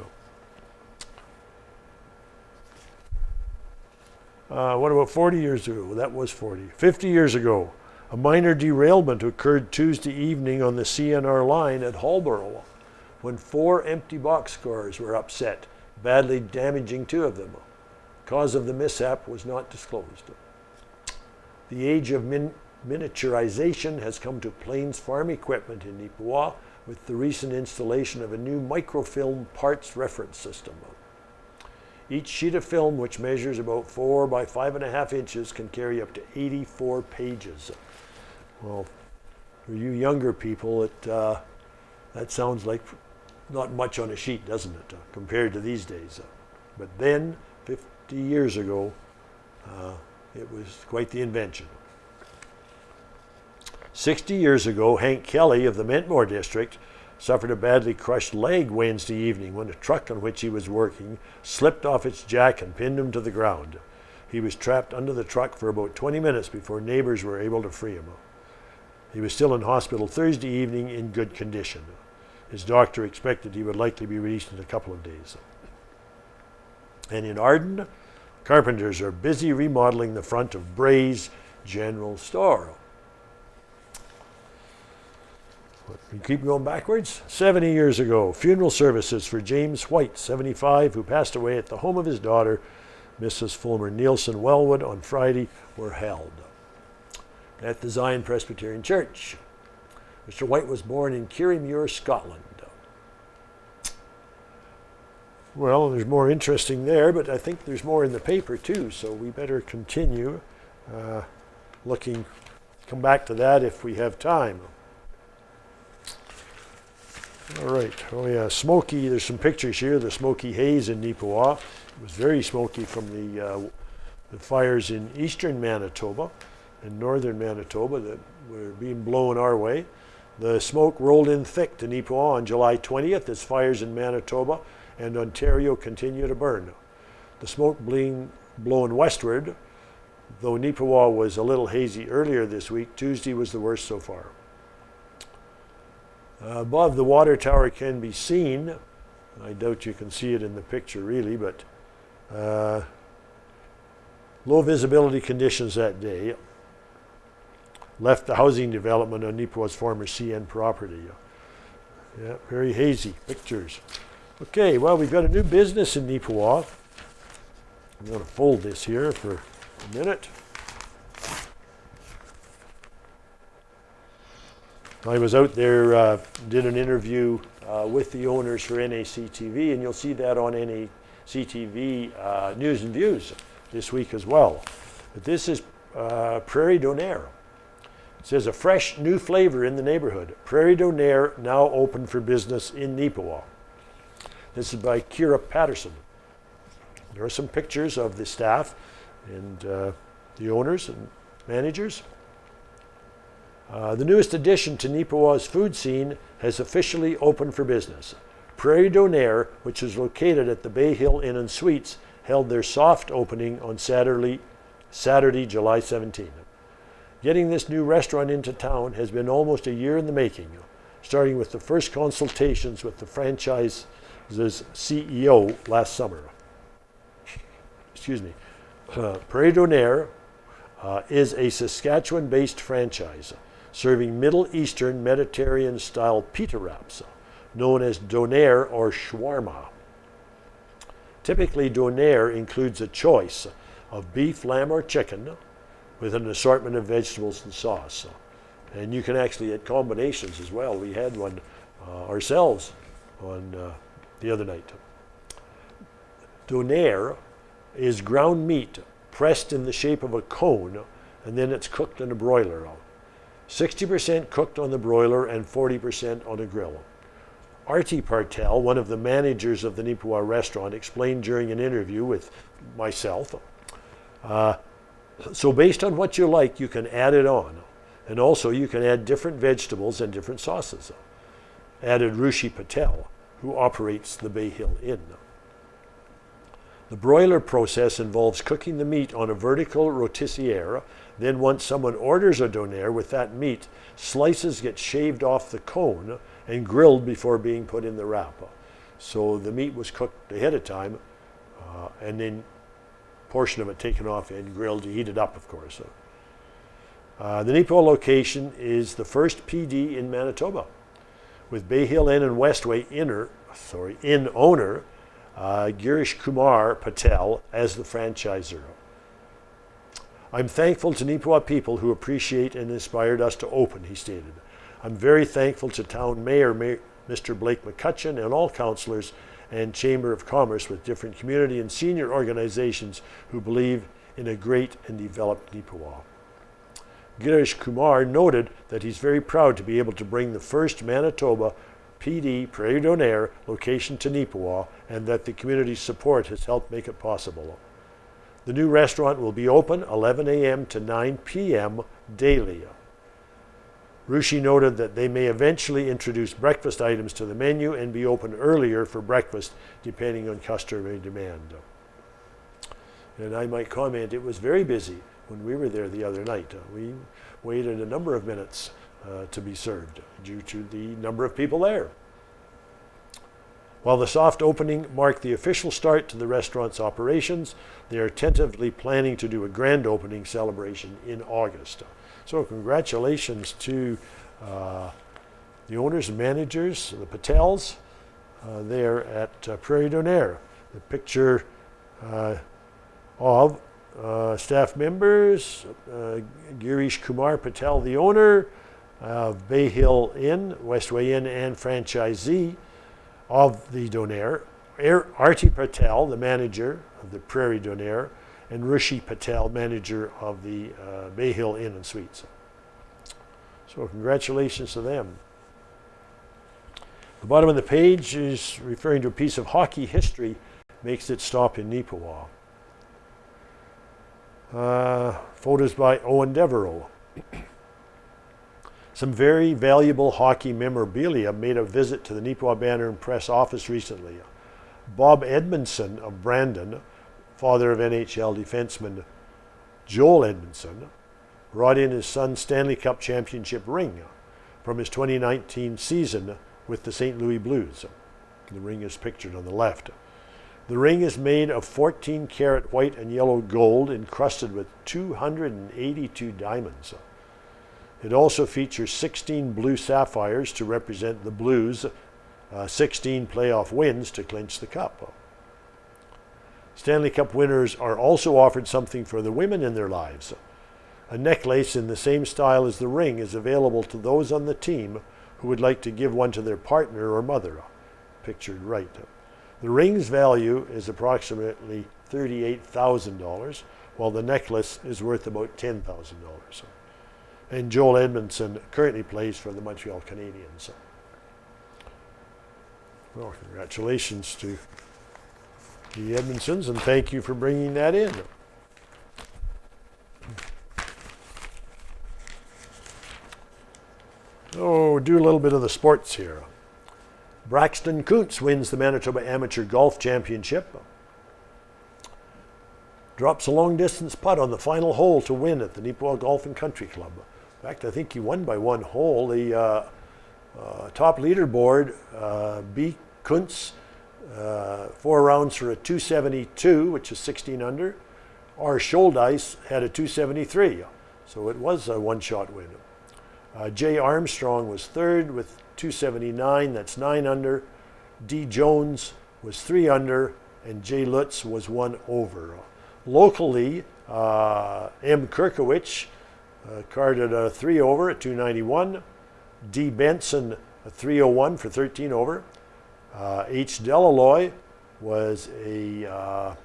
[SPEAKER 1] What about 40 years ago? That was 40. 50 years ago, a minor derailment occurred Tuesday evening on the CNR line at Hallborough when 4 empty boxcars were upset, badly damaging 2 of them. Cause of the mishap was not disclosed. The age of miniaturization has come to Plains Farm Equipment in Neepawa with the recent installation of a new microfilm parts reference system. Each sheet of film, which measures about 4 by 5.5 inches, can carry up to 84 pages. Well, for you younger people, that sounds like not much on a sheet, doesn't it, compared to these days. But then, 50 years ago, it was quite the invention. 60 years ago, Hank Kelly of the Mentmore district suffered a badly crushed leg Wednesday evening when a truck on which he was working slipped off its jack and pinned him to the ground. He was trapped under the truck for about 20 minutes before neighbors were able to free him. He was still in hospital Thursday evening in good condition. His doctor expected he would likely be released in a couple of days. And in Arden, carpenters are busy remodeling the front of Bray's General Store. We keep going backwards. 70 years ago, funeral services for James White, 75, who passed away at the home of his daughter, Mrs. Fulmer Nielsen Wellwood, on Friday, were held at the Zion Presbyterian Church. Mr. White was born in Kirriemuir, Scotland. Well, there's more interesting there, but I think there's more in the paper too, so we better continue looking, come back to that if we have time. All right, oh yeah, smoky, there's some pictures here, the smoky haze in Neepawa. It was very smoky from the fires in eastern Manitoba and northern Manitoba that were being blown our way. The smoke rolled in thick to Neepawa on July 20th as fires in Manitoba and Ontario continue to burn. The smoke being blown westward, though Neepawa was a little hazy earlier this week, Tuesday was the worst so far. Above the water tower can be seen, I doubt you can see it in the picture really, but low visibility conditions that day left the housing development on Neepawa's former CN property. Yeah, very hazy pictures. Okay, well, we've got a new business in Neepawa. I'm going to fold this here for a minute. I was out there, did an interview with the owners for NACTV, and you'll see that on NACTV News and Views this week as well. But this is Prairie Donaire. It says a fresh new flavor in the neighborhood. Prairie Donaire now open for business in Neepawa. This is by Kira Patterson. There are some pictures of the staff and the owners and managers. The newest addition to Neepawa's food scene has officially opened for business. Prairie Donaire, which is located at the Bay Hill Inn and Suites, held their soft opening on Saturday, July 17. Getting this new restaurant into town has been almost a year in the making, starting with the first consultations with the franchise's CEO last summer. Excuse me. Prairie Donaire is a Saskatchewan-based franchise serving Middle Eastern Mediterranean-style pita wraps, known as donair or shawarma. Typically, donair includes a choice of beef, lamb, or chicken with an assortment of vegetables and sauce. And you can actually add combinations as well. We had one ourselves on the other night. Donair is ground meat pressed in the shape of a cone, and then it's cooked in a broiler. 60% cooked on the broiler and 40% on a grill. Artie Partel, one of the managers of the Neepawa restaurant, explained during an interview with myself, so based on what you like, you can add it on. And also you can add different vegetables and different sauces. Added Rushi Patel, who operates the Bay Hill Inn. The broiler process involves cooking the meat on a vertical rôtissière. Then once someone orders a donair with that meat, slices get shaved off the cone and grilled before being put in the wrap. So the meat was cooked ahead of time and then a portion of it taken off and grilled to heat it up, of course. The Neepawa location is the first PD in Manitoba, with Bay Hill Inn and Westway Inn owner Girish Kumar Patel as the franchisor. I'm thankful to Neepawa people who appreciate and inspired us to open, he stated. I'm very thankful to Town Mayor Mr. Blake McCutcheon and all councillors and Chamber of Commerce with different community and senior organizations who believe in a great and developed Neepawa. Girish Kumar noted that he's very proud to be able to bring the first Manitoba PD Prairie Donaire location to Neepawa and that the community's support has helped make it possible. The new restaurant will be open 11 a.m. to 9 p.m. daily. Rushi noted that they may eventually introduce breakfast items to the menu and be open earlier for breakfast depending on customer demand. And I might comment, it was very busy when we were there the other night. We waited a number of minutes to be served due to the number of people there. While the soft opening marked the official start to the restaurant's operations, they are tentatively planning to do a grand opening celebration in August. So congratulations to the owners and managers, the Patels, there at Prairie Donaire. The picture of staff members, Girish Kumar Patel, the owner of Bay Hill Inn, Westway Inn, and franchisee of the Donaire, Arti Patel, the manager of the Prairie Donaire, and Rushi Patel, manager of the Bay Hill Inn and Suites. So congratulations to them. The bottom of the page is referring to a piece of hockey history, makes its stop in Neepawa. Photos by Owen Devereaux. Some very valuable hockey memorabilia made a visit to the Neepawa Banner and Press office recently. Bob Edmondson of Brandon, father of NHL defenseman Joel Edmondson, brought in his son's Stanley Cup championship ring from his 2019 season with the St. Louis Blues. The ring is pictured on the left. The ring is made of 14-karat white and yellow gold encrusted with 282 diamonds. It also features 16 blue sapphires to represent the Blues' 16 playoff wins to clinch the cup. Stanley Cup winners are also offered something for the women in their lives. A necklace in the same style as the ring is available to those on the team who would like to give one to their partner or mother, pictured right. The ring's value is approximately $38,000, while the necklace is worth about $10,000. And Joel Edmondson currently plays for the Montreal Canadiens. Well, congratulations to the Edmondsons, and thank you for bringing that in. Oh, do a little bit of the sports here. Braxton Kuntz wins the Manitoba Amateur Golf Championship. Drops a long-distance putt on the final hole to win at the Neepawa Golf and Country Club. In fact, I think he won by one hole. The top leaderboard, B. Kuntz, 4 rounds for a 272, which is 16 under. R. Scholdice had a 273, so it was a one-shot win. J. Armstrong was third with 279, that's 9 under. D. Jones was 3 under, and J. Lutz was 1 over. Locally, M. Kirkowicz carded a 3 over at 291. D. Benson a 301 for 13 over. H. Delaloy was a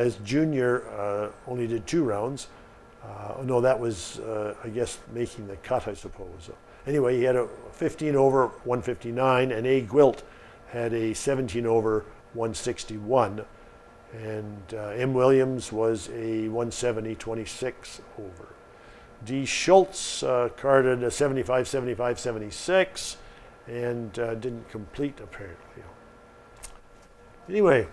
[SPEAKER 1] his junior only did 2 rounds. No, that was, I guess, making the cut, I suppose. Anyway, he had a 15 over 159, and A. Gwilt had a 17 over 161. And M. Williams was a 170 26 over. D. Schultz carded a 75 75 76 and didn't complete, apparently. Anyway,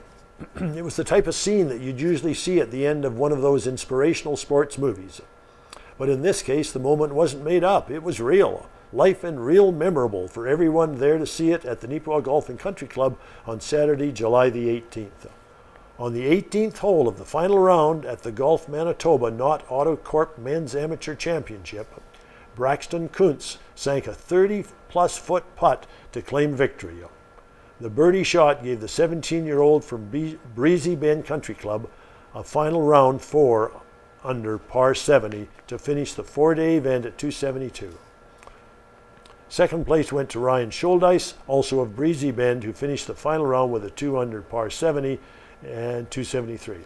[SPEAKER 1] it was the type of scene that you'd usually see at the end of one of those inspirational sports movies. But in this case, the moment wasn't made up. It was real. Life and real memorable for everyone there to see it at the Neepawa Golf and Country Club on Saturday, July the 18th. On the 18th hole of the final round at the Golf Manitoba Knott Auto Corp Men's Amateur Championship, Braxton Kuntz sank a 30-plus foot putt to claim victory. The birdie shot gave the 17-year-old from Breezy Bend Country Club a final round 4 under par 70 to finish the 4-day event at 272. Second place went to Ryan Scholdice, also of Breezy Bend, who finished the final round with a 2 under par 70 and 273.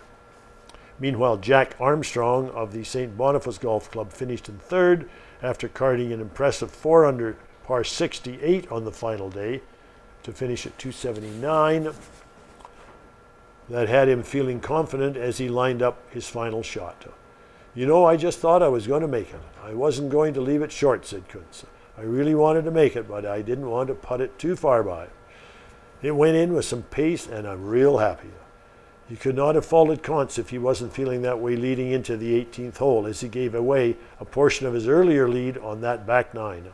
[SPEAKER 1] Meanwhile, Jack Armstrong of the St. Boniface Golf Club finished in third after carding an impressive 4 under par 68 on the final day to finish at 279. That had him feeling confident as he lined up his final shot. You know, I just thought I was going to make it. I wasn't going to leave it short, said Kuntz. I really wanted to make it, but I didn't want to putt it too far by. It went in with some pace, and I'm real happy. You could not have faulted Kuntz if he wasn't feeling that way leading into the 18th hole, as he gave away a portion of his earlier lead on that back 9.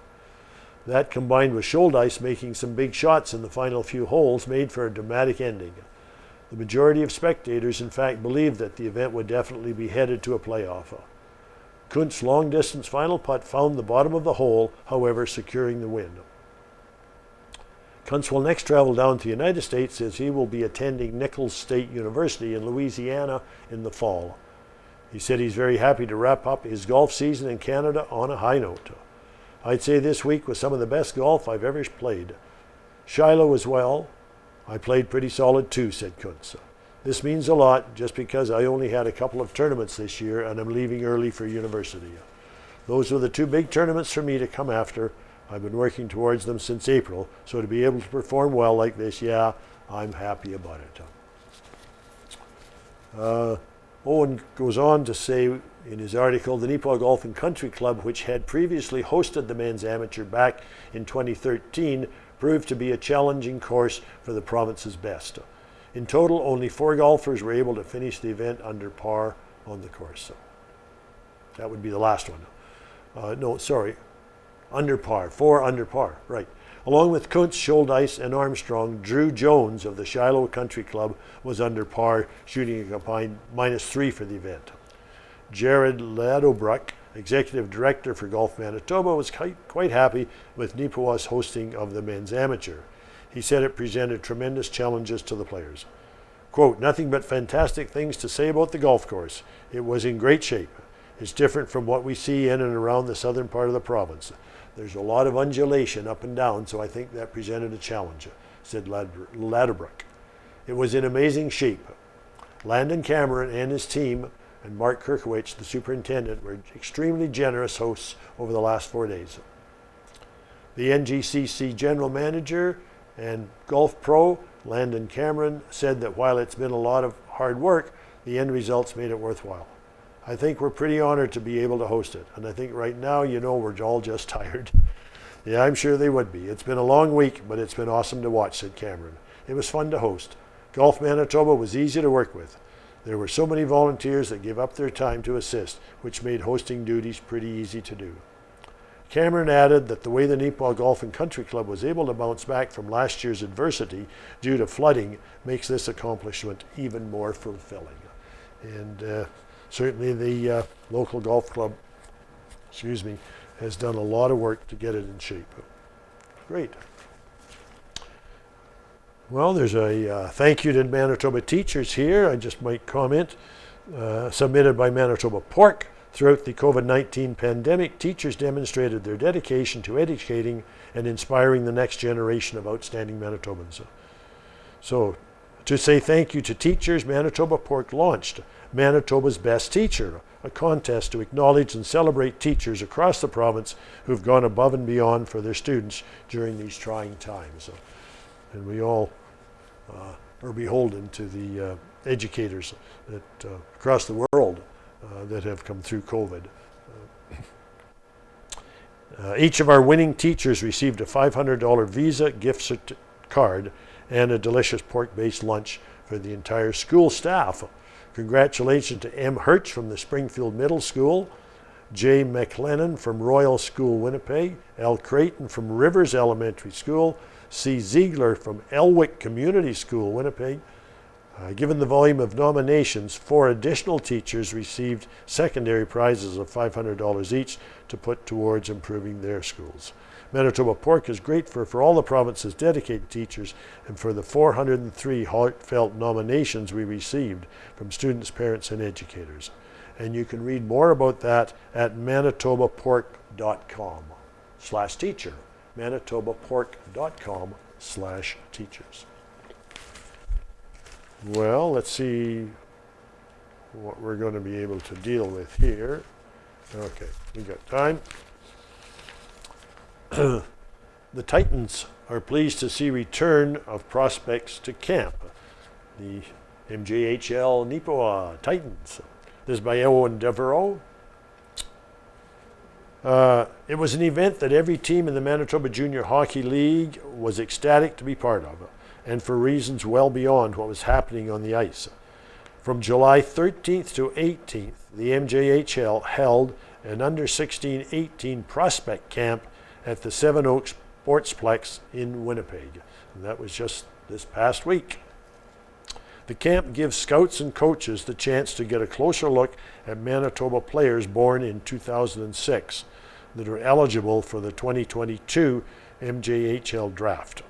[SPEAKER 1] That, combined with Scholdice making some big shots in the final few holes, made for a dramatic ending. The majority of spectators, in fact, believed that the event would definitely be headed to a playoff. Kuntz's long-distance final putt found the bottom of the hole, however, securing the win. Kuntz will next travel down to the United States as he will be attending Nicholls State University in Louisiana in the fall. He said he's very happy to wrap up his golf season in Canada on a high note. I'd say this week was some of the best golf I've ever played. Shiloh as well. I played pretty solid too, said Kuntz. This means a lot just because I only had a couple of tournaments this year and I'm leaving early for university. Those were the 2 big tournaments for me to come after. I've been working towards them since April, so to be able to perform well like this, yeah, I'm happy about it. Owen goes on to say in his article, the Neepawa Golf and Country Club, which had previously hosted the men's amateur back in 2013, proved to be a challenging course for the province's best. In total, only 4 golfers were able to finish the event under par on the course. So that would be the last one. Under par, 4 under par, right. Along with Kuntz, Scholdice, and Armstrong, Drew Jones of the Shiloh Country Club was under par, shooting a combined -3 for the event. Jared Ladobruck, Executive Director for Golf Manitoba, was quite happy with Neepawa's hosting of the men's amateur. He said it presented tremendous challenges to the players. Quote, nothing but fantastic things to say about the golf course. It was in great shape. It's different from what we see in and around the southern part of the province. There's a lot of undulation up and down, so I think that presented a challenge, said Ladobruck. It was in amazing shape. Landon Cameron and his team and Mark Kirkowicz, the superintendent, were extremely generous hosts over the last 4 days. The NGCC general manager and golf pro, Landon Cameron, said that while it's been a lot of hard work, the end results made it worthwhile. I think we're pretty honored to be able to host it, and I think right now, we're all just tired. Yeah, I'm sure they would be. It's been a long week, but it's been awesome to watch, said Cameron. It was fun to host. Golf Manitoba was easy to work with. There were so many volunteers that gave up their time to assist, which made hosting duties pretty easy to do. Cameron added that the way the Neepawa Golf and Country Club was able to bounce back from last year's adversity due to flooding makes this accomplishment even more fulfilling. And certainly the local golf club, has done a lot of work to get it in shape. Great. Well, there's a thank you to Manitoba teachers here. I just might comment. Submitted by Manitoba Pork. Throughout the COVID-19 pandemic, teachers demonstrated their dedication to educating and inspiring the next generation of outstanding Manitobans. So, to say thank you to teachers, Manitoba Pork launched Manitoba's Best Teacher, a contest to acknowledge and celebrate teachers across the province who've gone above and beyond for their students during these trying times. And we all are beholden to the educators that across the world that have come through COVID. Each of our winning teachers received a $500 Visa gift card and a delicious pork-based lunch for the entire school staff. Congratulations to M. Hirsch from the Springfield Middle School, J. McLennan from Royal School, Winnipeg, L. Creighton from Rivers Elementary School, C. Ziegler from Elwick Community School, Winnipeg. Given the volume of nominations, 4 additional teachers received secondary prizes of $500 each to put towards improving their schools. Manitoba Pork is grateful for all the province's dedicated teachers and for the 403 heartfelt nominations we received from students, parents, and educators. And you can read more about that at manitobapork.com/teacher. manitobapork.com/teachers. Well, let's see what we're going to be able to deal with here. Okay, we got time. The Titans are pleased to see return of prospects to camp. The MJHL Neepawa Titans. This is by Owen Devereaux. It was an event that every team in the Manitoba Junior Hockey League was ecstatic to be part of, and for reasons well beyond what was happening on the ice. From July 13th to 18th, the MJHL held an under-16-18 prospect camp at the Seven Oaks Sportsplex in Winnipeg. And that was just this past week. The camp gives scouts and coaches the chance to get a closer look at Manitoba players born in 2006 that are eligible for the 2022 MJHL draft,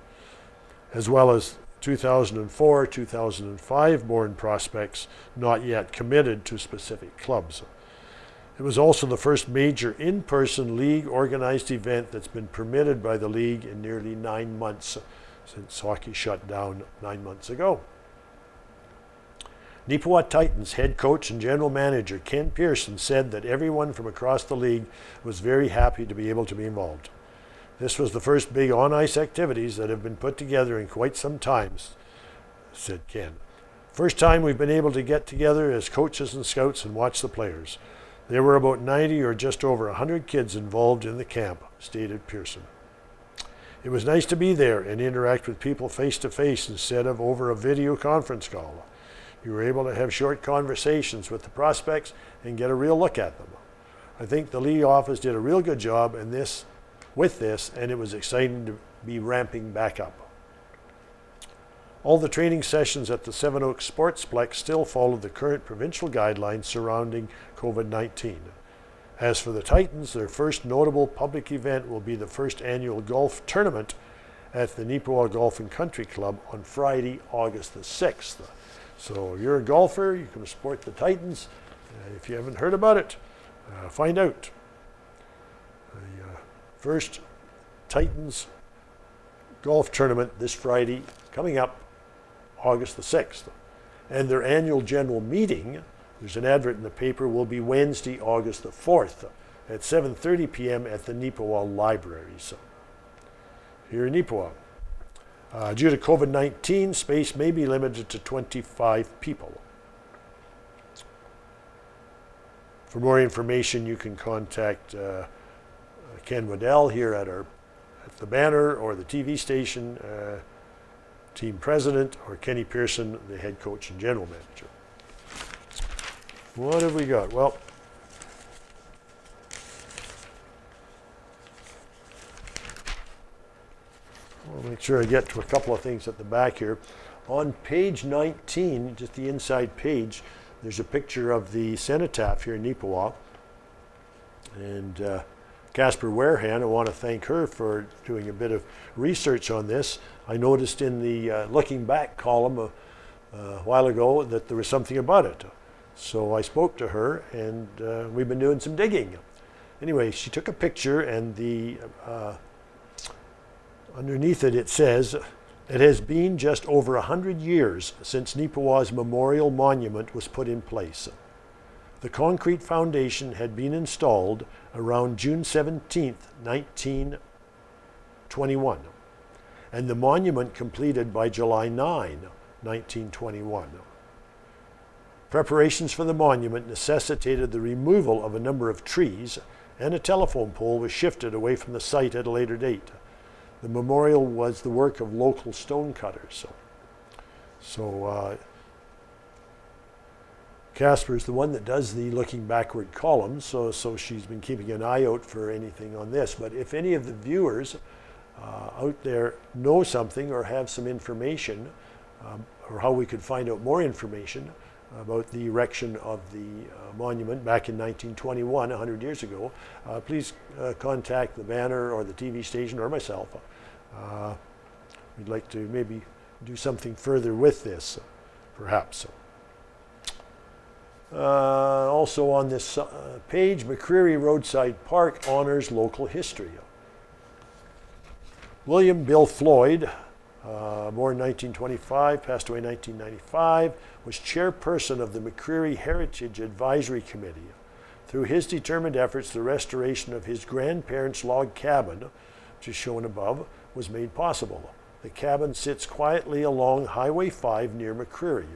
[SPEAKER 1] as well as 2004, 2005 born prospects not yet committed to specific clubs. It was also the first major in-person league organized event that's been permitted by the league in nearly 9 months since hockey shut down 9 months ago. Neepawa Titans head coach and general manager Ken Pearson said that everyone from across the league was very happy to be able to be involved. This was the first big on-ice activities that have been put together in quite some time, said Ken. First time we've been able to get together as coaches and scouts and watch the players. There were about 90 or just over 100 kids involved in the camp, stated Pearson. It was nice to be there and interact with people face to face instead of over a video conference call. You were able to have short conversations with the prospects and get a real look at them. I think the league office did a real good job with this, and it was exciting to be ramping back up. All the training sessions at the Seven Oaks Sportsplex still follow the current provincial guidelines surrounding COVID-19. As for the Titans, their first notable public event will be the first annual golf tournament at the Neepawa Golf and Country Club on Friday, August the 6th. So if you're a golfer, you can support the Titans. If you haven't heard about it, find out. The first Titans golf tournament this Friday, coming up August the 6th. And their annual general meeting, there's an advert in the paper, will be Wednesday, August the 4th at 7:30 p.m. at the Neepawa Library. So here in Neepawa. Due to COVID-19, space may be limited to 25 people. For more information, you can contact Ken Waddell here at the Banner or the TV station, team president, or Kenny Pearson, the head coach and general manager. What have we got? Well, I'll make sure I get to a couple of things at the back here. On page 19, just the inside page, there's a picture of the cenotaph here in Neepawa. And Casper Warehan, I want to thank her for doing a bit of research on this. I noticed in the looking back column a while ago that there was something about it. So I spoke to her, and we've been doing some digging. Anyway, she took a picture, and the underneath it says, "It has been just over 100 years since Neepawa's memorial monument was put in place. The concrete foundation had been installed around June 17, 1921, and the monument completed by July 9, 1921. Preparations for the monument necessitated the removal of a number of trees, and a telephone pole was shifted away from the site at a later date. The memorial was the work of local stonecutters." So Casper's the one that does the looking backward column, so she's been keeping an eye out for anything on this. But if any of the viewers out there know something or have some information, or how we could find out more information, about the erection of the monument back in 1921, 100 years ago, please contact the banner or the TV station or myself. We'd like to maybe do something further with this, perhaps. Also on this page, McCreary Roadside Park honors local history. William Bill Floyd, born 1925, passed away 1995, was chairperson of the McCreary Heritage Advisory Committee. Through his determined efforts, the restoration of his grandparents' log cabin, which is shown above, was made possible. The cabin sits quietly along Highway 5 near McCreary.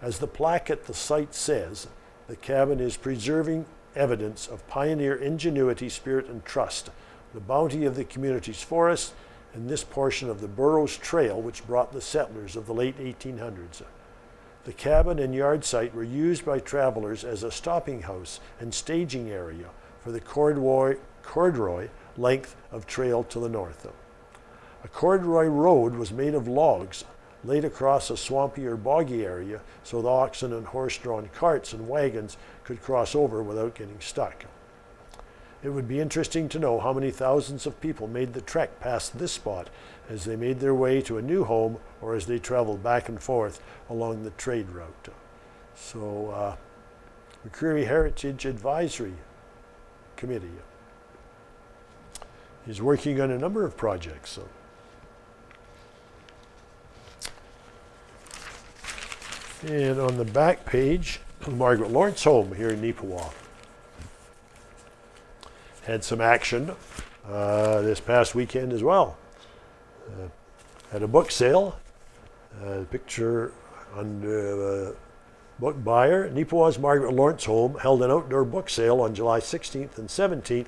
[SPEAKER 1] As the plaque at the site says, the cabin is preserving evidence of pioneer ingenuity, spirit, and trust, the bounty of the community's forests, and this portion of the Burroughs Trail which brought the settlers of the late 1800s. The cabin and yard site were used by travelers as a stopping house and staging area for the corduroy length of trail to the north. A corduroy road was made of logs laid across a swampy or boggy area so the oxen and horse-drawn carts and wagons could cross over without getting stuck. It would be interesting to know how many thousands of people made the trek past this spot as they made their way to a new home or as they traveled back and forth along the trade route. So, McCreary Heritage Advisory Committee is working on a number of projects. So. And on the back page, Margaret Lawrence Home here in Neepawa had some action this past weekend as well. Had a book sale. Picture on the book buyer. Neepawa's Margaret Lawrence Home held an outdoor book sale on July 16th and 17th.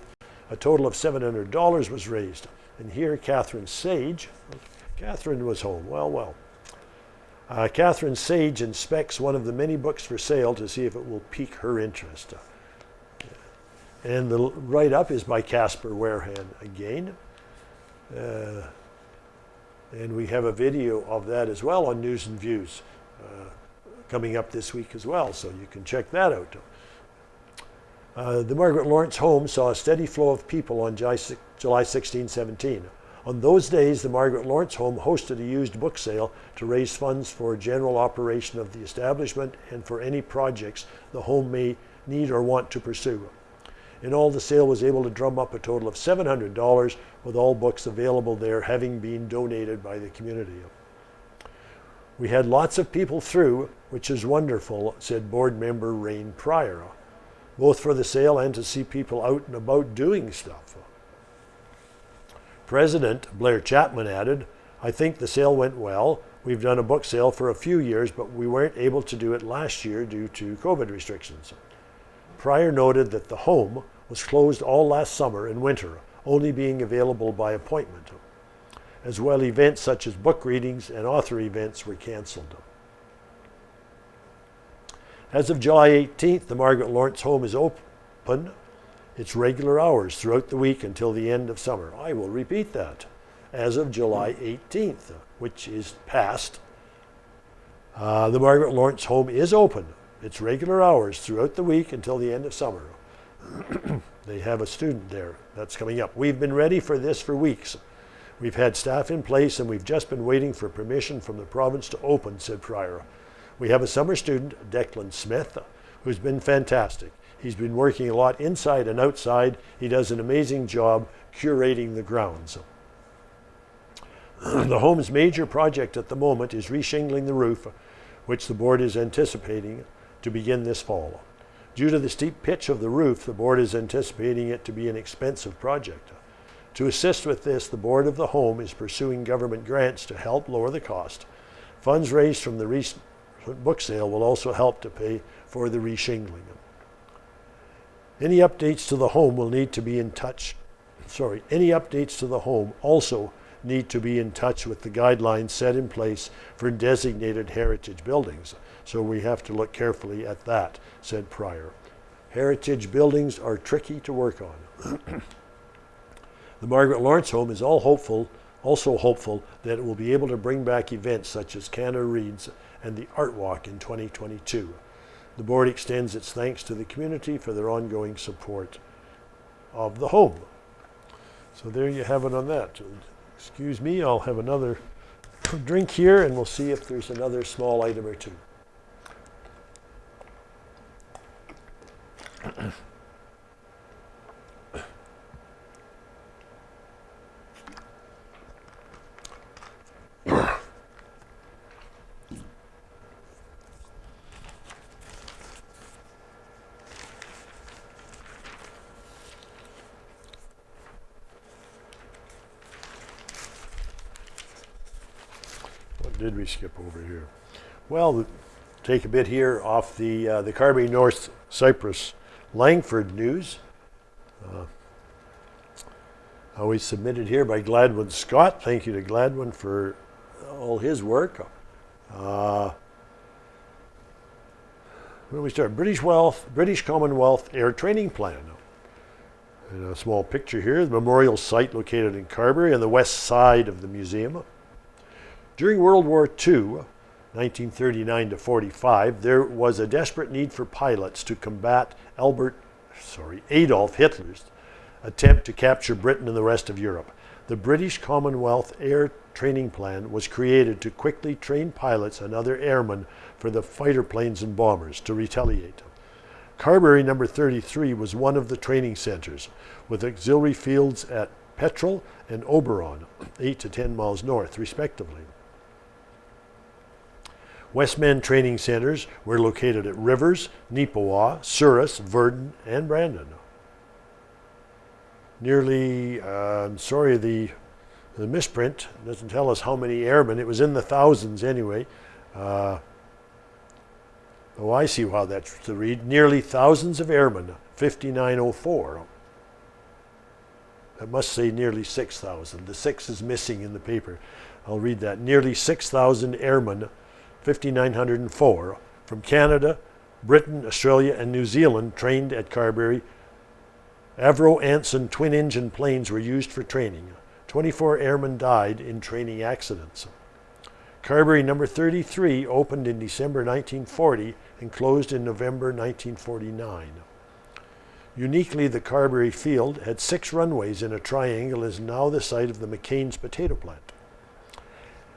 [SPEAKER 1] A total of $700 was raised. And here, Catherine Sage. Catherine was home. Well. Catherine Sage inspects one of the many books for sale to see if it will pique her interest. And the write-up is by Casper Warehan again. And we have a video of that as well on News and Views coming up this week as well, so you can check that out. The Margaret Lawrence Home saw a steady flow of people on July 16-17. On those days, the Margaret Lawrence Home hosted a used book sale to raise funds for general operation of the establishment and for any projects the home may need or want to pursue. In all, the sale was able to drum up a total of $700, with all books available there having been donated by the community. We had lots of people through, which is wonderful, said board member Rain Pryor, both for the sale and to see people out and about doing stuff. President Blair Chapman added, I think the sale went well. We've done a book sale for a few years, but we weren't able to do it last year due to COVID restrictions. Pryor noted that the home was closed all last summer and winter, only being available by appointment. As well, events such as book readings and author events were canceled. As of July 18th, the Margaret Lawrence Home is open its regular hours throughout the week until the end of summer. I will repeat that. As of July 18th, which is past, the Margaret Lawrence Home is open its regular hours throughout the week until the end of summer. They have a student there. That's coming up. We've been ready for this for weeks. We've had staff in place and we've just been waiting for permission from the province to open, said Pryor. We have a summer student, Declan Smith, who's been fantastic. He's been working a lot inside and outside. He does an amazing job curating the grounds. The home's major project at the moment is reshingling the roof, which the board is anticipating to begin this fall. Due to the steep pitch of the roof, the board is anticipating it to be an expensive project. To assist with this, the board of the home is pursuing government grants to help lower the cost. Funds raised from the recent book sale will also help to pay for the reshingling. Any updates to the home will need to be in touch. Any updates to the home also need to be in touch with the guidelines set in place for designated heritage buildings. So we have to look carefully at that, said Pryor. Heritage buildings are tricky to work on. The Margaret Lawrence Home is all hopeful Also hopeful that it will be able to bring back events such as Canada Reads and the Art Walk in 2022. The board extends its thanks to the community for their ongoing support of the home. So there you have it on that. Excuse me, I'll have another drink here and we'll see if there's another small item or two. What did we skip over here? Well, take a bit here off the Carberry North Cyprus Langford news. Always submitted here by Gladwin Scott. Thank you to Gladwin for all his work. Where do we start? British Commonwealth Air Training Plan. And a small picture here, the memorial site located in Carberry on the west side of the museum. During World War II, 1939 to 45, there was a desperate need for pilots to combat Adolf Hitler's attempt to capture Britain and the rest of Europe. The British Commonwealth Air Training Plan was created to quickly train pilots and other airmen for the fighter planes and bombers to retaliate. Carberry number 33 was one of the training centers, with auxiliary fields at Petrel and Oberon, 8 to 10 miles north, respectively. Westmen training centers were located at Rivers, Neepawa, Souris, Verdun, and Brandon. Nearly, the misprint doesn't tell us how many airmen. It was in the thousands anyway. I see how that's to read. Nearly thousands of airmen, 5904. That must say nearly 6,000. The 6 is missing in the paper. I'll read that. Nearly 6,000 airmen, 5,904, from Canada, Britain, Australia, and New Zealand trained at Carberry. Avro Anson twin-engine planes were used for training. 24 airmen died in training accidents. Carberry number 33 opened in December 1940 and closed in November 1949. Uniquely, the Carberry field had 6 runways in a triangle and is now the site of the McCain's potato plant.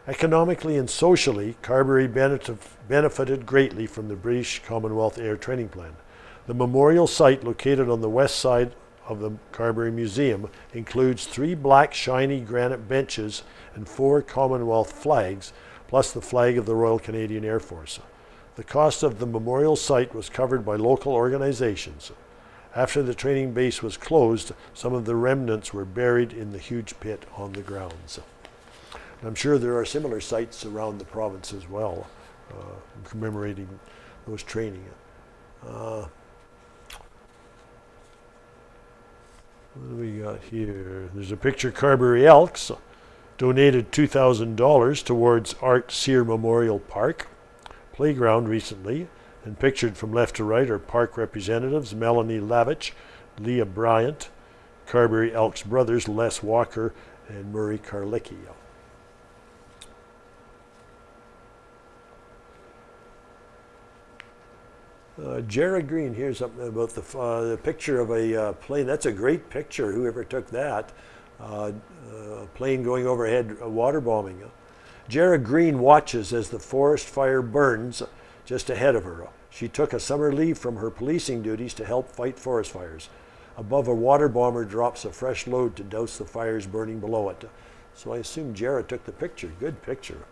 [SPEAKER 1] Economically and socially, Carberry benefited greatly from the British Commonwealth Air Training Plan. The memorial site located on the west side of the Carberry Museum includes 3 black shiny granite benches and 4 Commonwealth flags, plus the flag of the Royal Canadian Air Force. The cost of the memorial site was covered by local organizations. After the training base was closed, some of the remnants were buried in the huge pit on the grounds. I'm sure there are similar sites around the province as well, commemorating those training. What do we got here? There's a picture Carberry Elks donated $2,000 towards Art Sear Memorial Park playground recently, and pictured from left to right are park representatives Melanie Lavich, Leah Bryant, Carberry Elks brothers Les Walker and Murray Karlicki. Jared Green, here's something about the picture of a plane. That's a great picture, whoever took that. A plane going overhead, water bombing. Jared Green watches as the forest fire burns just ahead of her. She took a summer leave from her policing duties to help fight forest fires. Above, a water bomber drops a fresh load to douse the fires burning below it. So I assume Jared took the picture. Good picture.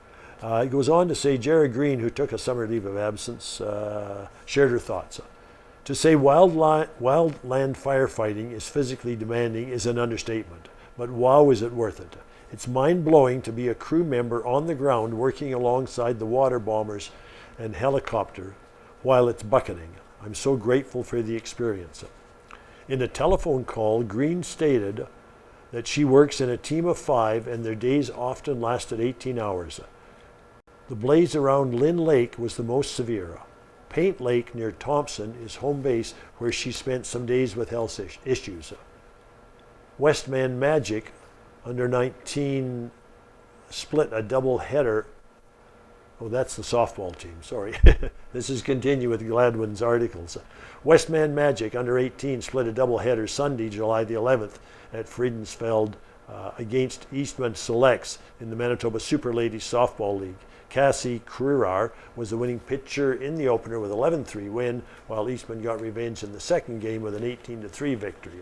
[SPEAKER 1] It goes on to say, Jared Green, who took a summer leave of absence, shared her thoughts. To say wildland firefighting is physically demanding is an understatement, but wow, is it worth it. It's mind-blowing to be a crew member on the ground working alongside the water bombers and helicopter while it's bucketing. I'm so grateful for the experience. In a telephone call, Green stated that she works in a team of 5 and their days often lasted 18 hours. The blaze around Lynn Lake was the most severe. Paint Lake near Thompson is home base where she spent some days with health issues. Westman Magic, under 19 split a double-header. Oh, that's the softball team, sorry. This is continue with Gladwin's articles. Westman Magic under 18 split a doubleheader Sunday, July the 11th at Friedensfeld against Eastman Selects in the Manitoba Super Ladies Softball League. Cassie Krurar was the winning pitcher in the opener with 11-3 win, while Eastman got revenge in the second game with an 18-3 victory.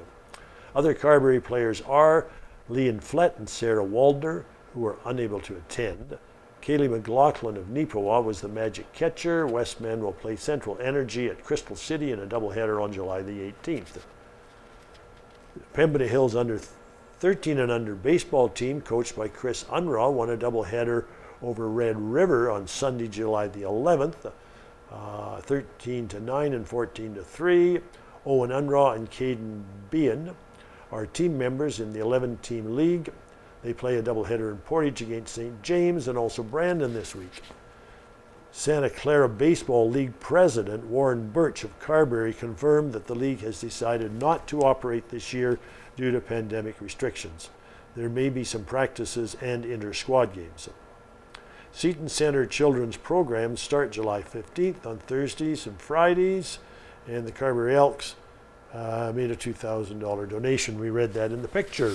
[SPEAKER 1] Other Carberry players are Leon Flett and Sarah Waldner, who were unable to attend. Kaylee McLaughlin of Neepawa was the Magic catcher. Westman will play Central Energy at Crystal City in a doubleheader on July the 18th. Pembina Hills under 13 and under baseball team, coached by Chris Unraw, won a doubleheader over Red River on Sunday, July the 11th, 13-9 and 14-3. Owen Unraw and Caden Bean are team members in the 11-team league. They play a doubleheader in Portage against St. James and also Brandon this week. Santa Clara Baseball League President Warren Birch of Carberry confirmed that the league has decided not to operate this year due to pandemic restrictions. There may be some practices and inter-squad games. Seton Center children's programs start July 15th on Thursdays and Fridays, and the Carberry Elks made a $2,000 donation. We read that in the picture.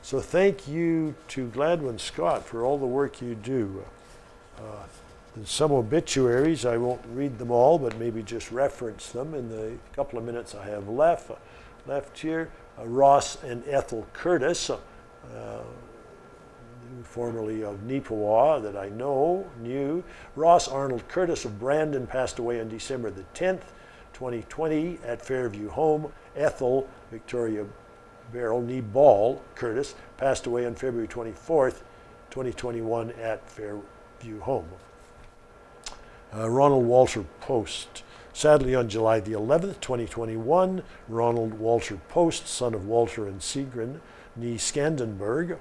[SPEAKER 1] So thank you to Gladwin Scott for all the work you do. There's some obituaries. I won't read them all, but maybe just reference them in the couple of minutes I have left here. Ross and Ethel Curtis, formerly of Neepawa that I knew. Ross Arnold Curtis of Brandon passed away on December the 10th, 2020 at Fairview Home. Ethel Victoria Beryl Ball Curtis passed away on February 24th, 2021 at Fairview Home. Ronald Walter Post. Sadly, on July the 11th, 2021, Ronald Walter Post, son of Walter and Sigrid Skanderberg,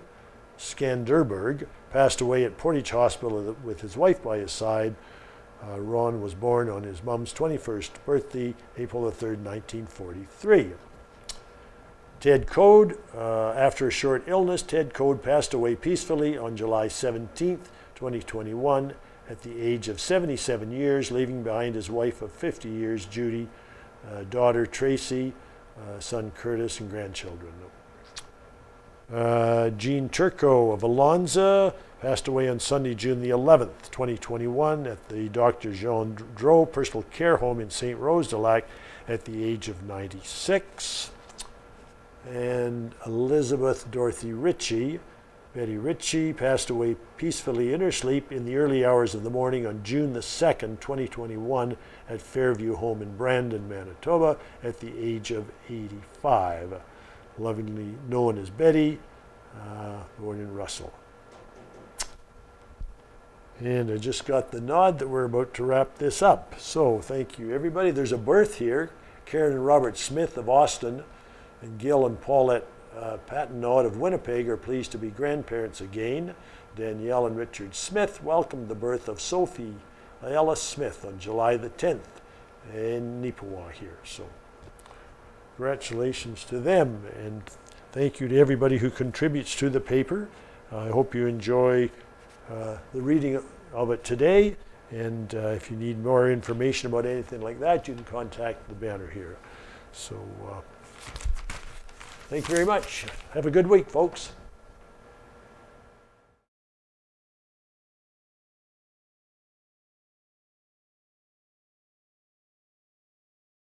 [SPEAKER 1] passed away at Portage Hospital with his wife by his side. Ron was born on his mom's 21st birthday, April the 3rd, 1943. Ted Code, after a short illness, Ted Code passed away peacefully on July 17th, 2021, at the age of 77 years, leaving behind his wife of 50 years, Judy, daughter Tracy, son Curtis, and grandchildren. Jean Turco of Alonza passed away on Sunday, June the 11th, 2021, at the Dr. Jean Dro Personal Care Home in St. Rose de Lac at the age of 96. And Elizabeth Dorothy Ritchie, Betty Ritchie, passed away peacefully in her sleep in the early hours of the morning on June the 2nd, 2021 at Fairview Home in Brandon, Manitoba at the age of 85. Lovingly known as Betty, born in Russell. And I just got the nod that we're about to wrap this up. So thank you, everybody. There's a birth here. Karen and Robert Smith of Austin and Gil and Paulette Patnaud of Winnipeg are pleased to be grandparents again. Danielle and Richard Smith welcomed the birth of Sophie Ellis Smith on July the 10th in Neepawa here. So congratulations to them, and thank you to everybody who contributes to the paper. I hope you enjoy the reading of it today, and if you need more information about anything like that, you can contact the banner here. So thank you very much. Have a good week, folks.